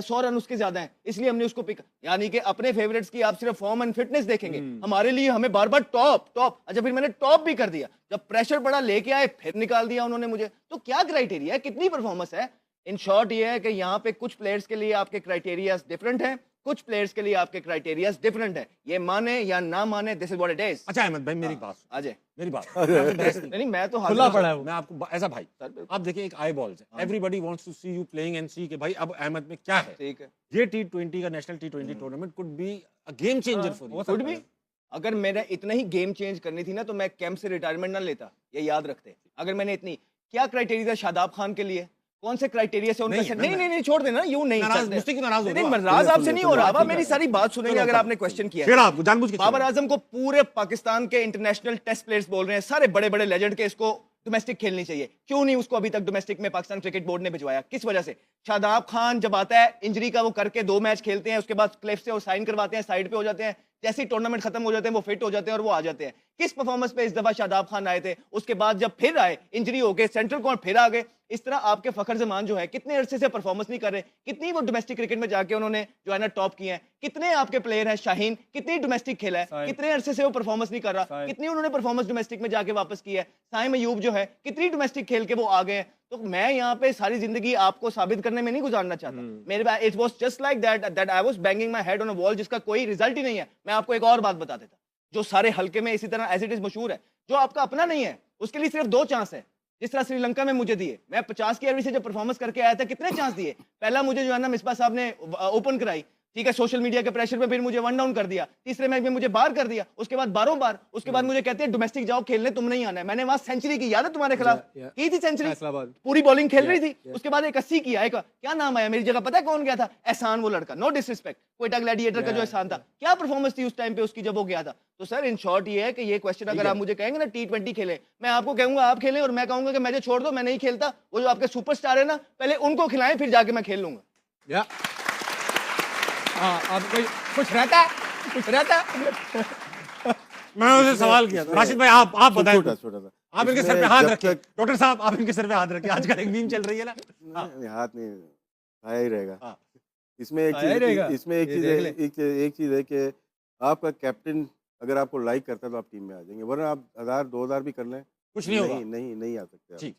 100 रन उसके ज्यादा हैं, इसलिए हमने उसको पिक। यानी कि अपने फेवरेट्स की आप सिर्फ फॉर्म एंड फिटनेस देखेंगे, हमारे लिए हमें बार बार टॉप टॉप। अच्छा, फिर मैंने टॉप भी कर दिया, जब प्रेशर पड़ा लेके आए फिर निकाल दिया उन्होंने मुझे। तो क्या क्राइटेरिया है, कितनी परफॉर्मेंस है? इन शॉर्ट ये है कि यहाँ पे कुछ प्लेयर्स के लिए आपके क्राइटेरियाज डिफरेंट हैं, कुछ प्लेयर्स के लिए आपके क्राइटेरियाज डिफरेंट है। ये माने या ना माने, this is what it is. अच्छा अहमद भाई, मेरी बात सुनो, अजय, मेरी बात मैं आपसे बहस नहीं- नहीं मैं तो खुला हाजिर पड़ा है वो। मैं आपको एज अ भाई, सर, बिल्कुल। आप देखिए एक आई बॉल्स है, everybody wants to see you playing and see कि भाई अब अहमद में क्या है। ठीक है, ये T20 का national T20 tournament could be a game changer for you. Could भी। अगर मेरा इतना ही गेम चेंज करनी थी ना तो मैं कैंप से रिटायरमेंट ना लेता, ये याद रखते। अगर मैंने इतनी, क्या क्राइटेरिया था शादाब खान के लिए, कौन से क्राइटेरिया से उनका नहीं छोड़ देना, यूं नहीं नाराज, मुझसे क्यों नाराज हो रहे हो आप? नाराज आपसे नहीं हो रहा, आप मेरी सारी बात सुनेंगे अगर आपने क्वेश्चन किया है। फिर आपको जानबूझ के बाबर आजम को पूरे पाकिस्तान के इंटरनेशनल टेस्ट प्लेयर्स बोल रहे हैं, सारे बड़े बड़े लेजेंड के इसको डोमेस्टिक खेलनी चाहिए, क्यों नहीं उसको अभी तक डोमेस्टिक में पाकिस्तान क्रिकेट बोर्ड ने भिजवाया? किस वजह से? शादाब खान जब आता है इंजरी का वो करके 2 मैच खेलते हैं, उसके बाद क्लिफ से वो साइन करवाते हैं, साइड पे हो जाते हैं, जैसे ही टूर्नामेंट खत्म हो जाते हैं वो फिट हो जाते हैं और वो आ जाते हैं। किस परफॉर्मेंस पे इस दफा शादाब खान आए थे? उसके बाद जब फिर आए इंजरी हो गए, सेंट्रल कोर्ट फिर आ गए। इस तरह आपके फखर जमान जो है कितने अरसे से परफॉर्मेंस नहीं कर रहे, कितनी वो डोमेस्टिक क्रिकेट में जाके उन्होंने जो है ना टॉप किए हैं। कितने आपके प्लेयर हैं, शाहीन कितनी डोमेस्टिक खेला है, कितने अरसे से वो परफॉर्मेंस नहीं कर रहा, कितनी उन्होंने परफॉर्मेंस डोमेस्टिक में जाके वापस की है। साइम अयूब जो है कितनी डोमेस्टिक खेल के वो आ गए हैं। तो मैं यहाँ पे सारी जिंदगी आपको साबित करने में नहीं गुजारना चाहता। मेरे it was just like that I was banging my head on a wall, जिसका कोई रिजल्ट ही नहीं है। मैं आपको एक और बात बता देता, जो सारे हल्के में इसी तरह एज इट इज मशहूर है, जो आपका अपना नहीं है उसके लिए सिर्फ 2 चांस है। जिस तरह श्रीलंका में मुझे दिए, मैं 50 की एवरेज से जब परफॉर्मेंस करके आया था, कितने चांस दिए? पहला मुझे जो है ना मिसबा साहब ने ओपन कराई, ठीक है, सोशल मीडिया के प्रेशर पे फिर मुझे 1 डाउन कर दिया, तीसरे मैच में मुझे बाहर कर दिया, उसके बाद 12 बार, उसके बाद मुझे कहते हैं डोमेस्टिक जाओ खेलने, तुम नहीं आना है। मैंने वहां सेंचुरी की, याद है तुम्हारे खिलाफ की थी सेंचुरी, पूरी बॉलिंग खेल रही थी, उसके बाद एक 80 किया, एक क्या नाम आया मेरी जगह, पता है कौन गया था? एहसान, वो लड़का, नो डिसरिस्पेक्ट, क्वेटा ग्लैडिएटर का जो एहसान था, क्या परफॉर्मेंस थी उस टाइम पे उसकी जब वो गया था। तो सर इन शॉर्ट ये है कि ये क्वेश्चन अगर आप मुझे कहेंगे ना T20 खेले, मैं आपको कहूंगा आप खेलें, और मैं कहूंगा कि मुझे छोड़ दो, मैं नहीं खेलता। वो जो आपके सुपरस्टार है ना, पहले उनको खिलाएं, फिर जाके मैं खेल लूंगा। हाँ, अब कोई कुछ रहता है, कुछ रहता है। मैं उसे सवाल किया था। राशिद भाई आप बताएं, छोटा सा आप इनके सर पे हाथ रखिए। डॉक्टर साहब आप इनके सर पे हाथ रखिए, आजकल एक मीम चल रही है ना। नहीं, हाथ नहीं आया ही रहेगा। हाँ। इसमें एक आया ही रहेगा। चीज, इसमें एक ये चीज देख है, ले। एक चीज है कि आपका कैप्टन अगर आपको लाइक करता है तो आप टीम में आ जाएंगे, वरना आप 1000-2000 भी कर लें, कुछ नहीं होगा। नहीं आ सकते आप। ठीक।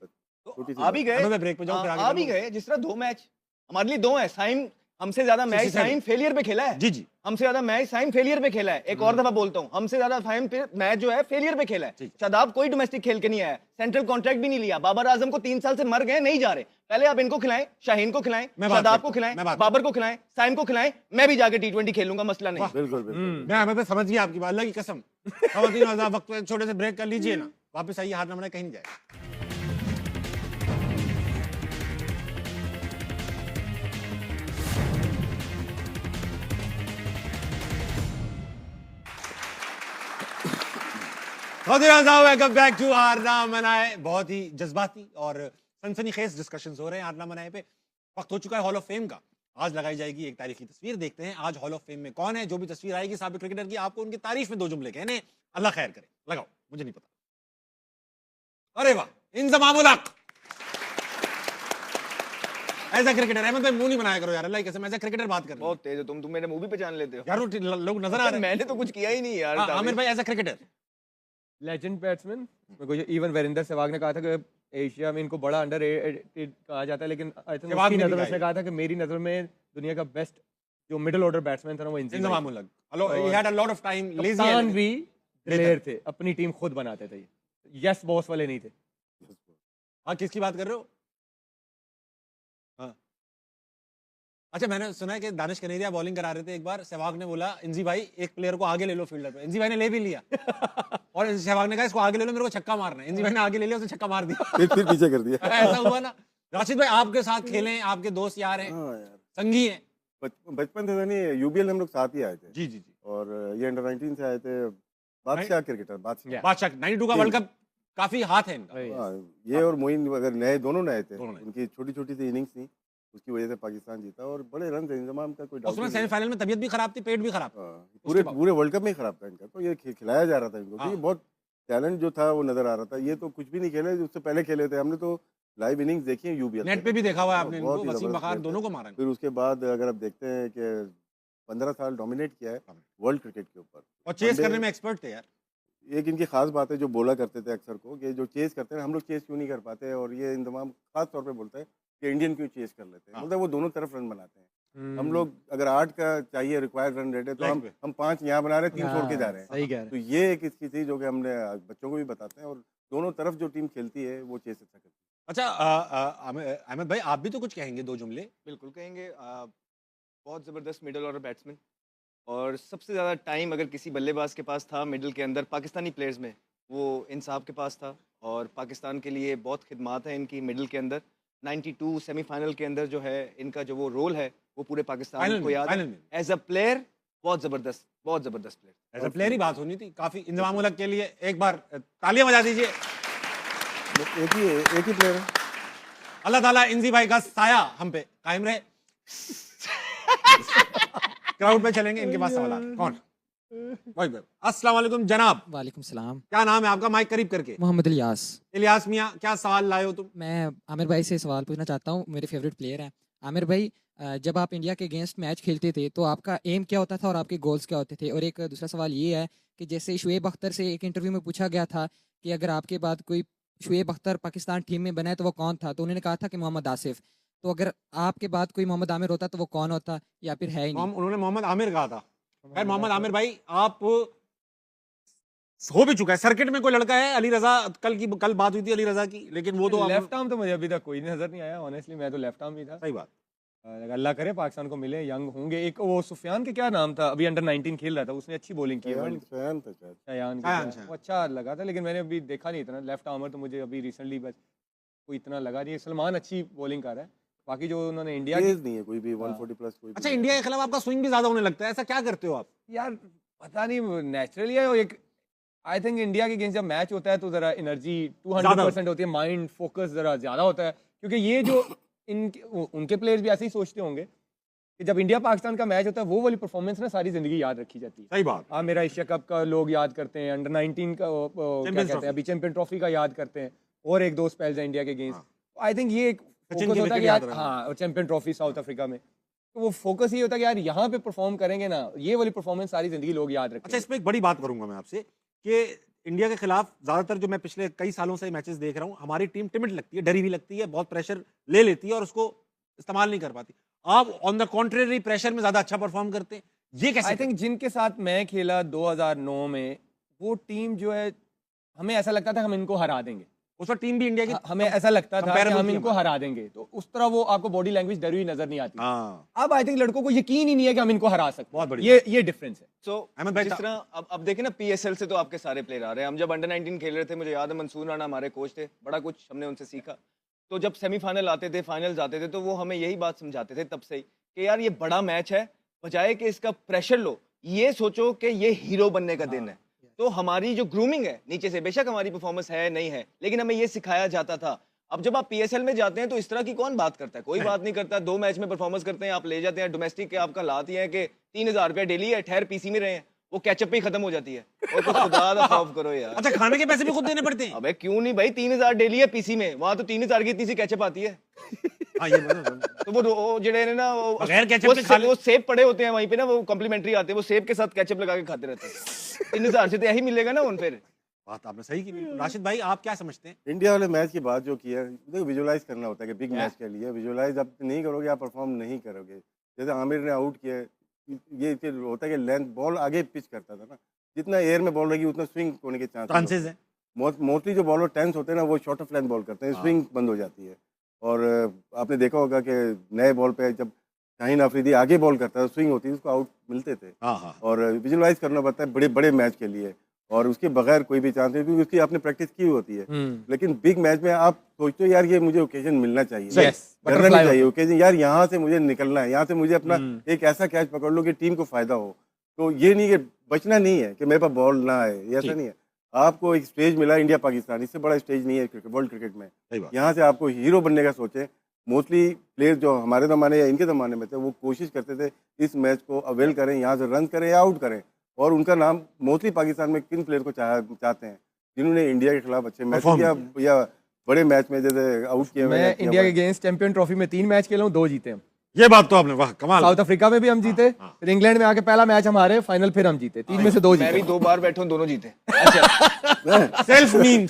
छोटी सी आ भी बात। गए, मैं ब्रेक पे जाऊं, फिर आगे आ भी बढ़ूं। गए। जिस तरह 2 मैच हमारे लिए 2 है, साइम हमसे ज्यादा मैच 67 साइम फेलियर पे खेला है। जी जी, हमसे ज्यादा मैच साइम फेलियर पे खेला है। एक और दफा बोलता हूँ, हमसे ज्यादा साइम मैच जो है फेलियर पे खेला है। ठीक। शादाब कोई डोमेस्टिक खेल के नहीं आया, सेंट्रल कॉन्ट्रैक्ट भी नहीं लिया। बाबर आजम को 3 साल से मर गए, नहीं जा रहे। पहले आप इनको खिलाएं, शाहीन को खिलाएं, मैं बात शादाब करता को हूं, खिलाएं, मैं बात बाबर को खिलाएं, साइम को खिलाएं, मैं भी जाके T20 खेलूंगा, मसला नहीं। बिल्कुल बिल्कुल। मैं अहमद भाई समझ गया आपकी बात, अल्लाह की कसम। खवातीन हज़रात, वक्त पे छोटे से ब्रेक कर लीजिए ना, वापस आइए, हाथ ना बनाए, कहीं नहीं जाए। वेलकम बैक टू हार ना मनाए। बहुत ही जज्बाती और सनसनीखेज डिस्कशंस हो रहे हैं हार ना मनाए पे। वक्त हो चुका है हॉल ऑफ फेम का। आज लगाई जाएगी एक तारीखी तस्वीर, देखते हैं आज हॉल ऑफ फेम में कौन है। जो भी तस्वीर आएगी साबिक क्रिकेटर की, आपको उनकी तारीफ में 2 जुमले कहने, अल्लाह खैर करे। लगाओ, मुझे नहीं पता। अरे वाह, इंजमामुल हक। एज अ क्रिकेटर, अहमद भाई मुंह नहीं बनाया करो यार, अल्लाह की कसम, एज अ क्रिकेटर बात कर रहे हो। बहुत तेज हो तुम मेरे मुंह भी पहचान लेते हो यार वो लोग नजर आ रहे हैं। मैंने तो कुछ किया ही नहीं यार। हाँ, आमिर भाई as a cricketer legend batsman, मेरे को ये इवन वीरेंद्र सहवाग ने कहा था कि एशिया में इनको बड़ा अंडररेटेड कहा जाता है, लेकिन आई थिंक सहवाग उसकी ने भी नजर में कहा उसने कहा था कि मेरी नजर में दुनिया का बेस्ट जो मिडिल ऑर्डर बैट्समैन था ना वो इंजमामुल हक। He had a lot of time, lazy कप्तान भी प्लेयर थे, अपनी टीम खुद बनाते थे, यस बॉस वाले नहीं थे। हाँ, किसकी बात कर रहे हो? हाँ, अच्छा, मैंने सुना है कि दानिश कनेरिया बॉलिंग करा रहे थे एक बार, सहवाग ने बोला इंजी भाई एक प्लेयर को आगे ले लो फील्डर पे। इंजी भाई ने ले भी लिया और सहवाग ने कहा इसको आगे ले लो, मेरे को छक्का मारना है। इंजी भाई ने आगे ले लिया, उसने छक्का मार दिया। फिर पीछे कर दिया। ऐसा हुआ ना। राशिद भाई आपके साथ खेले, आपके दोस्त यार हैं, हाँ यार, संगी हैं। बचपन से नहीं, यूबीएल हम लोग साथ ही आए थे। जी जी जी। और ये अंडर 19 से आए थे। बादशाह क्रिकेटर, बादशाह। बादशाह 92 का वर्ल्ड कप काफी हाथ है इनका। हाँ, ये और मोइन अगर नए दोनों नए थे, दोनों नए। उनकी छोटी छोटी सी इनिंग्स थी, उसकी वजह से पाकिस्तान जीता और बड़े रन थे। इंतजाम का कोई डाउट उसमें नहीं है। सेमीफाइनल में तबीयत भी खराब थी, पेट भी खराब था। हाँ, पूरे पूरे वर्ल्ड कप में ही खराब था इनका, तो ये खिलाया जा रहा था इनको, हाँ। क्योंकि बहुत टैलेंट जो था वो नजर आ रहा था। ये तो कुछ भी नहीं खेले, उससे पहले खेले थे। हमने तो लाइव इनिंग्स देखी है यूबीएल नेट पे भी देखा हुआ है आपने बहुत इनको, ही वसीम जबरदस्त बखार player थे। दोनों को मारा। फिर उसके बाद अगर आप देखते हैं कि 15 साल डोमिनेट किया है वर्ल्ड क्रिकेट के ऊपर। और चेस वनडे- करने में एक्सपर्ट थे यार। एक इनकी खास बात है जो बोला करते थे अक्सर को, कि जो चेस करते हैं हम लोग चेस क्यों नहीं कर पाते, और ये इंतजाम खास तौर पे बोलता है कि इंडियन क्यों चेस कर लेते हैं। हाँ। मतलब वो दोनों तरफ रन बनाते हैं। हम लोग अगर 8 का चाहिए रिक्वायर्ड रन रेट है, तो Leg हम पे। हम 5 यहाँ बना रहे हैं, 3 छोड़ के जा रहे हैं। सही कह रहे तो ये एक इसकी थी जो कि हमने बच्चों को भी बताते हैं, और दोनों तरफ जो टीम खेलती है वो चेस अच्छा करती है। अच्छा, अहमद भाई आप भी तो कुछ कहेंगे, 2 जुमले। बिल्कुल कहेंगे। बहुत ज़बरदस्त मिडल ऑर्डर बैट्समैन, और सबसे ज़्यादा टाइम अगर किसी बल्लेबाज के पास था मिडल के अंदर पाकिस्तानी प्लेयर्स में, वो इंसाफ के पास था। और पाकिस्तान के लिए बहुत खिदमात है इनकी मिडल के अंदर। 92 सेमीफाइनल के अंदर जो है इनका जो वो रोल है वो पूरे पाकिस्तान को याद है। फाइनल में एज अ प्लेयर बहुत ज़बरदस्त प्लेयर। एज अ प्लेयर ही बात होनी थी काफी। इंजमामुल हक के लिए एक बार तालियां बजा दीजिए। एक ही प्लेयर है। अल्लाह ताला इंजी भाई का साया हम पे कायम रहे। क्राउड में चलेंगे, इनके पास सवाल कौन? भाई अस्सलाम वालेकुम जनाब, वालेकुम सलाम। क्या नाम है आपका? माइक करीब करके। मोहम्मद इलियास। इलियास मियाँ, क्या सवाल लाए हो तुम? मैं आमिर भाई से सवाल पूछना चाहता हूँ, मेरे फेवरेट प्लेयर हैं। आमिर भाई, जब आप इंडिया के अगेंस्ट मैच खेलते थे तो आपका एम क्या होता था और आपके गोल्स क्या होते थे? और एक दूसरा सवाल ये है कि जैसे शुएब अख्तर से एक इंटरव्यू में पूछा गया था कि अगर आपके बाद कोई शुएब अख्तर पाकिस्तान टीम में बना है तो वो कौन था? तो उन्होंने कहा था कि मोहम्मद आसिफ। तो अगर आपके बाद कोई मोहम्मद आमिर होता तो वो कौन होता, या फिर है ही नहीं? उन्होंने मोहम्मद आमिर कहा था। खैर मोहम्मद आमिर भाई, आप हो भी चुका है सर्किट में। कोई लड़का है अली रजा, कल बात हुई थी अली रजा की, लेकिन वो तो लेफ्ट आर्म तो मुझे अभी तक कोई नजर नहीं आया ऑनेस्टली। मैं तो लेफ्ट आर्म ही था। सही बात। अल्लाह करे पाकिस्तान को मिले, यंग होंगे। एक वो सुफियान के क्या नाम था, अभी अंडर 19 खेल रहा था, उसने अच्छी बॉलिंग की है। फैन था शायद। शायान शायान, वो अच्छा लगा था, लेकिन मैंने अभी देखा नहीं इतना। लेफ्ट आर्मर तो मुझे अभी रिसेंटली बस कोई इतना लगा नहीं है। सलमान अच्छी बॉलिंग कर रहा है, बाकी जो उन्होंने इंडिया तेज नहीं है कोई भी 140 प्लस कोई भी अच्छा, इंडिया के खिलाफ आपका स्विंग भी ज्यादा होने लगता है, ऐसा क्या करते हो आप? यार पता नहीं, नेचुरली है। और एक आई थिंक इंडिया के अगेंस्ट जब मैच होता है तो जरा एनर्जी 200% होती है, माइंड फोकस जरा ज्यादा होता है, क्योंकि ये जो उनके प्लेयर्स भी ऐसे ही सोचते होंगे कि जब इंडिया पाकिस्तान का मैच होता है वो वाली परफॉर्मेंस ना सारी जिंदगी याद रखी जाती है। सही बात। हाँ, मेरा एशिया कप का लोग याद करते हैं, अंडर 19 का क्या कहते हैं अभी चैंपियन ट्रॉफी का याद करते हैं, और एक दो स्पेल्स है इंडिया के अगेंस्ट। आई थिंक ये एक सचिन फोकस की होता है विकेट कि याद यार रखना। हाँ, चैंपियन ट्रॉफी साउथ अफ्रीका में, तो वो फोकस ये होता है कि यार यहाँ पे परफॉर्म करेंगे ना, ये वाली परफॉर्मेंस सारी जिंदगी लोग याद रखेंगे। अच्छा, इसमें एक बड़ी बात करूंगा मैं आपसे कि इंडिया के खिलाफ ज्यादातर जो मैं पिछले कई सालों से मैचेस देख रहा हूं, हमारी टीम टिमिड लगती है, डरी हुई लगती है, बहुत प्रेशर ले लेती है और उसको इस्तेमाल नहीं कर पाती। आप ऑन द कॉन्ट्रेरी प्रेशर में ज्यादा अच्छा परफॉर्म करते हैं, ये कैसे? आई थिंक जिनके साथ मैं खेला 2009 में, वो टीम जो है हमें ऐसा लगता था हम इनको हरा देंगे। उस वक्त टीम भी इंडिया की हमें ऐसा लगता था कि comparable हम थी इनको हमारी। हरा देंगे, तो उस तरह वो आपको बॉडी लैंग्वेज डरी हुई नजर नहीं आती। हाँ, अब आई थिंक लड़कों को यकीन ही नहीं है कि हम इनको हरा सकते। बहुत बड़ी ये डिफरेंस है। सो अहमद भाई, जिस तरह अब देखें ना, पीएसएल से तो आपके सारे प्लेयर आ रहे हैं। हम जब अंडर 19 खेल रहे थे, मुझे याद है मंसूर राणा हमारे कोच थे, बड़ा कुछ हमने उनसे सीखा। तो जब सेमीफाइनल आते थे, फाइनल्स आते थे, तो वो हमें यही बात समझाते थे तब से ही कि यार ये बड़ा मैच है, बजाय कि इसका प्रेशर लो, ये सोचो कि ये हीरो बनने का दिन है। तो हमारी जो ग्रूमिंग है नीचे से, बेशक हमारी परफॉर्मेंस है नहीं है, लेकिन हमें ये सिखाया जाता था। अब जब आप पीएसएल में जाते हैं तो इस तरह की कौन बात करता है? कोई बात नहीं करता। 2 मैच में परफॉर्मेंस करते हैं, आप ले जाते हैं डोमेस्टिक के, आपका हालात ये है कि 3000 रुपया डेली है, ठहर पीसी में रहे हैं, वो कैचअप पे ही खत्म हो जाती है। और कुछ खुदा दा खौफ करो यार। अच्छा, खाने के पैसे भी खुद देने पड़ते हैं? अबे क्यों नहीं भाई, 3000 डेली है पीसी में, वहां तो 3000 की इतनी सी कैचअप आती है। हाँ, ये बात तो वो जेडे ने ना बगैर ketchup के खा ले- वो सेब पड़े होते हैं वहीं पे ना, वो कॉम्प्लीमेंट्री आते हैं, वो सेब के साथ केचप लगा के खाते रहते हैं। 3000 से तो यही मिलेगा ना उन फिर। बात आपने सही की। राशिद भाई, आप क्या समझते हैं? इंडिया वाले मैच के बाद जो किया, देखो विजुअलाइज करना होता है कि बिग मैच के लिए विजुअलाइज आप नहीं करोगे, आप परफॉर्म नहीं करोगे। जैसे आमिर ने आउट किया, ये होता है कि लेंथ बॉल आगे पिच करता था ना, जितना एयर में बॉल रहेगी उतना स्विंग होने के चांसेस हैं। मोस्टली जो बॉलर टेंस होते हैं ना, वो शॉर्ट ऑफ लेंथ बॉल करते हैं, स्विंग बंद हो जाती है। और आपने देखा होगा कि नए बॉल पे जब शाहीन अफरीदी आगे बॉल करता है, स्विंग होती है, उसको आउट मिलते थे। हाँ हाँ, और विजुअलाइज करना पड़ता है बड़े बड़े मैच के लिए, और उसके बगैर कोई भी चांस नहीं, क्योंकि उसकी आपने प्रैक्टिस की होती है। लेकिन बिग मैच में आप सोचते हो यार ये मुझे ओकेजन मिलना चाहिए, Yes, करना butterfly नहीं चाहिए ओकेजन, यार यहाँ से मुझे निकलना है, यहाँ से मुझे अपना एक ऐसा कैच पकड़ लो कि टीम को फायदा हो। तो ये नहीं कि बचना नहीं है कि मेरे पास बॉल ना आए, ये ऐसा नहीं है। आपको एक स्टेज मिला इंडिया पाकिस्तान, इससे बड़ा स्टेज नहीं है वर्ल्ड क्रिकेट में। सही बात। यहाँ से आपको हीरो बनने का सोचे। मोस्टली प्लेयर जो हमारे ज़माने या इनके ज़माने में थे, वो कोशिश करते थे इस मैच को अवेल करें, यहाँ से रन करें या आउट करें। और उनका नाम मोस्टली पाकिस्तान में किन प्लेयर को चाहते हैं जिन्होंने इंडिया के खिलाफ अच्छे मैच Perform किया या बड़े मैच में जैसे आउट किए हुए मैं या किया इंडिया हुआ के है। अगेंस्ट चैंपियन ट्रॉफी में 3 मैच खेला हूँ, 2 जीते हम। ये बात तो आपने, वाह कमाल। साउथ अफ्रीका में भी हम जीते, फिर इंग्लैंड में आके पहला मैच हमारे, फाइनल फिर हम जीते। 3 में से 2 मैं भी जीते। 2 बार बैठा हूँ, दोनों जीते। अच्छा, सेल्फ मीम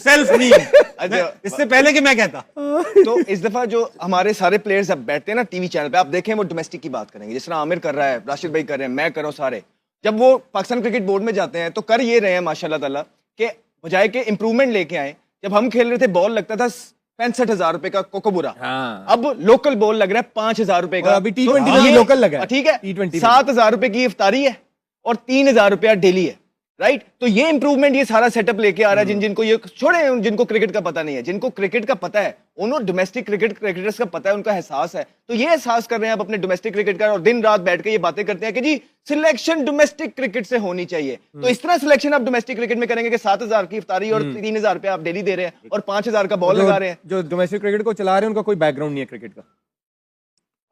अच्छा। इससे पहले कि मैं कहता। तो इस दफा जो हमारे सारे प्लेयर्स अब बैठते हैं ना टीवी चैनल पे, आप देखें वो डोमेस्टिक की बात करेंगे, जिस तरह आमिर कर रहा है, राशिद भाई कर रहे हैं, मैं कर रहा हूँ, सारे जब वो पाकिस्तान क्रिकेट बोर्ड में जाते हैं तो कर ये रहे हैं माशाल्लाह ताला कि बजाय के इंप्रूवमेंट लेके आए। जब हम खेल रहे थे बॉल लगता था 65,000 रुपए का कोकोबुरा, हाँ। अब लोकल बॉल लग रहा है 5,000 रुपए का। और अभी T20 में ये भी लोकल लगा है। ठीक है, T20 में। 7,000 रुपए की इफ्तारी है और 3,000 रुपया डेली है। राइट तो ये इंप्रूवमेंट ये सारा सेटअप लेके आ रहा है जिनको ये छोड़े जिनको क्रिकेट का पता नहीं है, जिनको क्रिकेट का पता है उन्होंने डोमेस्टिक क्रिकेटर्स का पता है, उनका एहसास है, तो ये एहसास कर रहे हैं अब अपने डोमेस्टिक क्रिकेट का और दिन रात बैठ के ये बातें करते हैं कि जी सिलेक्शन डोमेस्टिक क्रिकेट से होनी चाहिए। तो इस तरह सिलेक्शन आप डोमेस्टिक क्रिकेट में करेंगे कि 7,000 की इफ्तारी और 3,000 रुपया आप डेली दे रहे हैं और 5,000 का बॉल लगा रहे हैं। जो डोमेस्टिक क्रिकेट को चला रहे हैं उनका कोई बैकग्राउंड नहीं है क्रिकेट का,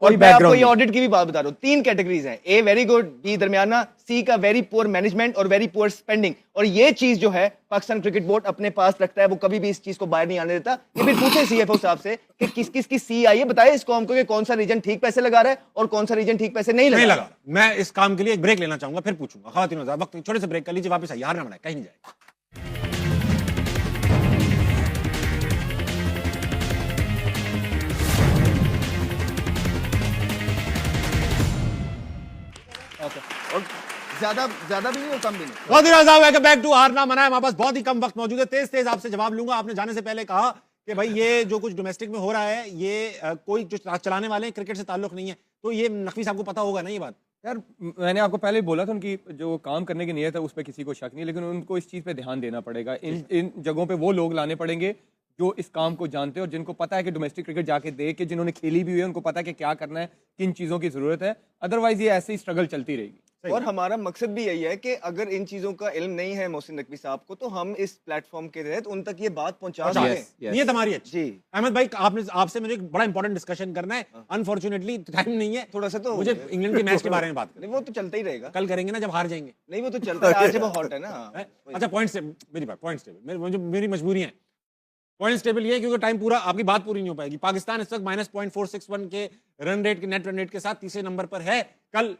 और कोई मैं आपको background ये ऑडिट की भी बात बता रहा हूँ, 3 कैटेगरीज हैं, ए वेरी गुड, बी दरमियाना, सी का वेरी पुअर मैनेजमेंट और वेरी पुअर स्पेंडिंग। और ये चीज जो है पाकिस्तान क्रिकेट बोर्ड अपने पास रखता है, वो कभी भी इस चीज को बाहर नहीं आने देता। ये फिर पूछे सीएफओ साहब से कि किस किस की सी आई है, बताए इस कौम को कि कौन सा रीजन ठीक पैसे लगा रहा है और कौन सा रीजन ठीक पैसे नहीं नहीं लगा लगा। मैं इस काम के लिए एक ब्रेक लेना चाहूंगा, फिर पूछूंगा। खवातीन हज़रात, वक्त छोटे से ब्रेक कर लीजिए, वापस आइए, हार ना बनाए, कहीं नहीं जाए। और ज्यादा ज्यादा भी नहीं और कम भी नहीं। खवातीन हज़रात, वेलकम बैक टू हार ना मनाए। हमारे पास बहुत ही कम वक्त मौजूद है, तेज तेज आपसे जवाब लूंगा। आपने जाने से पहले कहा कि भाई ये जो कुछ डोमेस्टिक में हो रहा है ये कोई जो चलाने वाले हैं क्रिकेट से ताल्लुक नहीं है, तो ये नकवी साहब को पता होगा ना ये बात? यार मैंने आपको पहले भी बोला था उनकी जो काम करने की नीयत है उस पर किसी को शक नहीं, लेकिन उनको इस चीज़ पे ध्यान देना पड़ेगा। इन जगहों पे वो लोग लाने पड़ेंगे जो इस काम को जानते हैं और जिनको पता है कि डोमेस्टिक क्रिकेट जाके देख के जिन्होंने खेली भी हुई है, उनको पता है कि क्या करना है, किन चीज़ों की ज़रूरत है। अदरवाइज ये ऐसे ही स्ट्रगल चलती रहेगी। और हमारा मकसद भी यही है कि अगर इन चीजों का इल्म नहीं है मोहसिन नकवी साहब को, तो हम इस प्लेटफॉर्म के तहत उन तक ये बात पहुंचा अच्छा, सकें। ये तुम्हारी अच्छी। जी अहमद भाई, आपने आपसे मुझे एक बड़ा इंपॉर्टेंट डिस्कशन करना है, अनफॉर्चुनेटली टाइम नहीं है, थोड़ा सा तो मुझे इंग्लैंड के मैच के बारे में बात करनी नहीं, वो तो चलता ही रहेगा। है। कल करेंगे ना जब हार जाएंगे। नहीं वो तो चलता है, आज वो हॉट है ना। है? अच्छा, पॉइंट्स मेरी बात, पॉइंट्स टेबल मेरी मजबूरी है। पॉइंट्स टेबल ये, क्योंकि टाइम पूरा, आपकी बात पूरी नहीं हो पाएगी। पाकिस्तान इस वक्त -.461 के रन रेट के नेट रन रेट के साथ तीसरे नंबर पर है। कल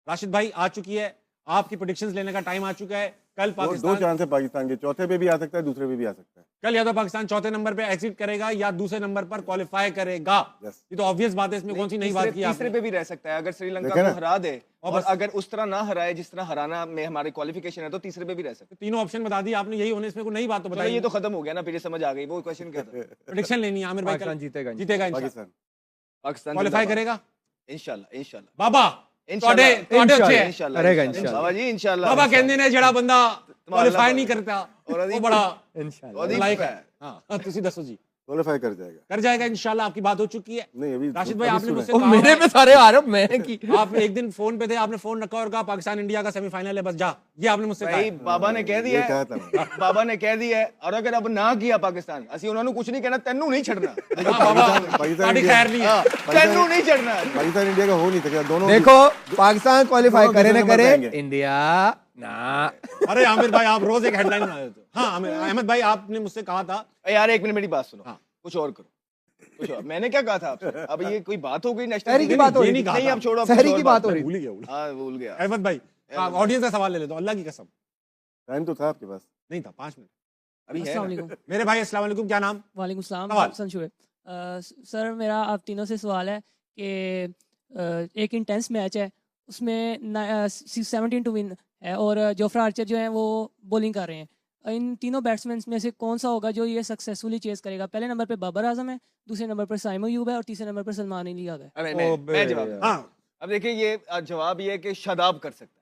राशिद भाई आ चुकी है, आपकी प्रेडिक्शंस लेने का टाइम आ चुका है। कल दो पाकिस्तान चांस है पाकिस्तान के, चौथे पे भी आ सकता है, दूसरे पे भी आ सकता है। कल या तो पाकिस्तान चौथे नंबर पे एग्जिट करेगा या दूसरे नंबर पर क्वालिफाई करेगा। Yes. ये तो ऑब्वियस बात है, इसमें कौन सी नई बात की तीसरे आपने? पे भी रह सकता है अगर श्रीलंका देखे को ना? हरा दे, और और बस- अगर उस तरह ना हराए जिस तरह हराना में हमारी क्वालिफिकेशन है, तो तीसरे पे भी रह सकता तीनों ऑप्शन बता दी आपने, यही होने, इसमें कोई नई बात तो है। बताइए। ये तो खत्म हो गया ना, फिर ये समझ आ गई। वो क्वेश्चन क्या था? प्रेडिक्शन लेनी है आमिर भाई, पाकिस्तान कल जीतेगा जीतेगा इंशाल्लाह। पाकिस्तान पाकिस्तान क्वालिफाई करेगा इंशाल्लाह इंशाल्लाह बाबा। इंशाल्लाह ਤੁਹਾਡੇ अच्छे है। इंशाल्लाह करेगा इंशाल्लाह। इंशाल्लाह। बाबा जी इंशाल्लाह। बाबा कहते ने ਜਿਹੜਾ ਬੰਦਾ क्वालिफाई नहीं करता और वो बड़ा इंशाल्लाह अदीब लाइक है। है। हाँ, तुसी दसो जी। क्वालिफाई कर जाएगा। कर जाएगा इंशाल्लाह, आपकी बात हो चुकी है। नहीं अभी राशिद भाई, अभी आपने सुना मुझसे है। कहा मेरे पे सारे आ रहे हो, मैं की आप एक दिन फोन पे थे, आपने फोन रखा और कहा पाकिस्तान इंडिया का सेमीफाइनल है, बस जा। ये आपने मुझसे कहा भाई है। बाबा ने कह दिया ये कहा है, था मैं। बाबा ने कह दिया है, और अगर अब ना किया पाकिस्तान, ਅਸੀਂ ਉਹਨਾਂ ਨੂੰ ਕੁਝ ਨਹੀਂ ਕਹਿਣਾ, ਤੈਨੂੰ ਨਹੀਂ ਛੱਡਣਾ। हाँ, बाबा पाकिस्तान साड़ी इंडिया- खैर नहीं है। ਤੈਨੂੰ नहीं छੱडना। पाकिस्तान इंडिया का हो नहीं सकेगा, दोनों देखो पाकिस्तान क्वालिफाई दोनों करे दूसरे ना नंबर करे, पे आएंगे। इंडिया ना। अरे आमिर भाई, आप रोज एक हेडलाइन बना देते हो। हाँ अहमद भाई, आपने मुझसे कहा था, यार एक मिनट मेरी बात सुनो, हाँ। कुछ और करो, कुछ और। मैंने क्या कहा था आपसे? अब ये कोई बात हो गई नेशनल सहरी की बात हो रही थी। नहीं, अब छोड़ो, अब सहरी कुछ की और बात हो करो। रही भूल ही गया। हाँ भूल गया। अहमद भाई, ऑडियंस का सवाल ले लेता हूँ, अल्लाह की कसम टाइम तो था आपके पास। नहीं था, 5 मिनट। अभी है अस्सलाम ना? वालेकुम। मेरे भाई अस्सलाम वालेकुम, क्या नाम? वालेकुम सलाम, सवाल। हसन शुएब। सर मेरा आप तीनों से सवाल है कि एक इंटेंस मैच है, उसमें 17 टू विन है और जोफ्रा आर्चर जो है वो बॉलिंग कर रहे हैं। इन तीनों बैट्समैन में से कौन सा होगा जो ये सक्सेसफुली चेस करेगा? पहले नंबर पे बाबर आजम है, दूसरे नंबर पर साइम अयूब है और तीसरे नंबर पर सलमान अली याद है। अरे ओ मैं जवाब बे। दूं। हाँ, अब देखिए ये जवाब ये है कि शादाब कर सकता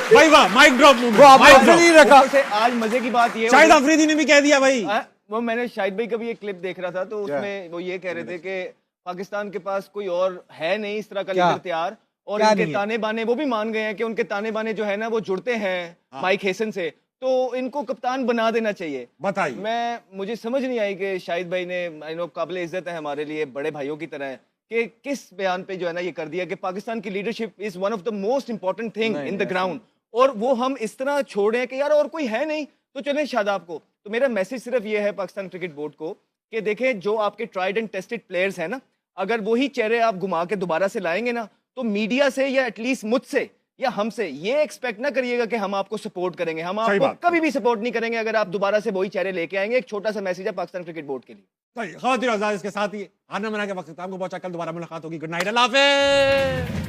भाई वाह, माइक ड्रॉप वो आपने माइक ऑप्शन नहीं है। रखा। ऊपर से आज मजे की बात ये शाहिद अफरीदी ने भी कह दिया भाई। वो मैंने शाहिद भाई का भी एक क्लिप देख रहा था, तो क्या? उसमें वो ये कह रहे थे कि पाकिस्तान के पास कोई और है नहीं इस तरह का क्या? लीडर तैयार, और क्या इनके नहीं है? ताने बाने वो भी मान गए हैं कि उनके ताने बाने जो है ना वो जुड़ते हैं हाँ। माइक हेसन से, तो इनको कप्तान बना देना चाहिए। बताइए। मुझे समझ नहीं आई कि शाहिद भाई ने, आई नो काबिल इज्जत है हमारे लिए, बड़े भाइयों की तरह है, कि किस बयान पे जो है ना ये कर दिया कि पाकिस्तान की leadership is one of the most important thing in the ground, और वो हम इस तरह छोड़े कि यार और कोई है नहीं तो चले शादाब को। तो मेरा मैसेज सिर्फ ये है पाकिस्तान क्रिकेट बोर्ड को कि देखें जो आपके ट्राइड एंड टेस्टेड प्लेयर्स हैं ना, अगर वही चेहरे आप घुमा के दोबारा से लाएंगे ना, तो मीडिया से या एटलीस्ट मुझसे या हमसे ये एक्सपेक्ट ना करिएगा कि हम आपको सपोर्ट करेंगे। हम सही आपको बात। कभी भी सपोर्ट नहीं करेंगे अगर आप दोबारा से वही चेहरे लेके आएंगे। एक छोटा सा मैसेज है पाकिस्तान क्रिकेट बोर्ड के लिए। खवातीन और आज़ाद, इसके साथ ही हारना मना के वक्त आपको पहुंचा। कल दोबारा मुलाकात होगी। गुड नाइट, अल्लाह हाफिज़।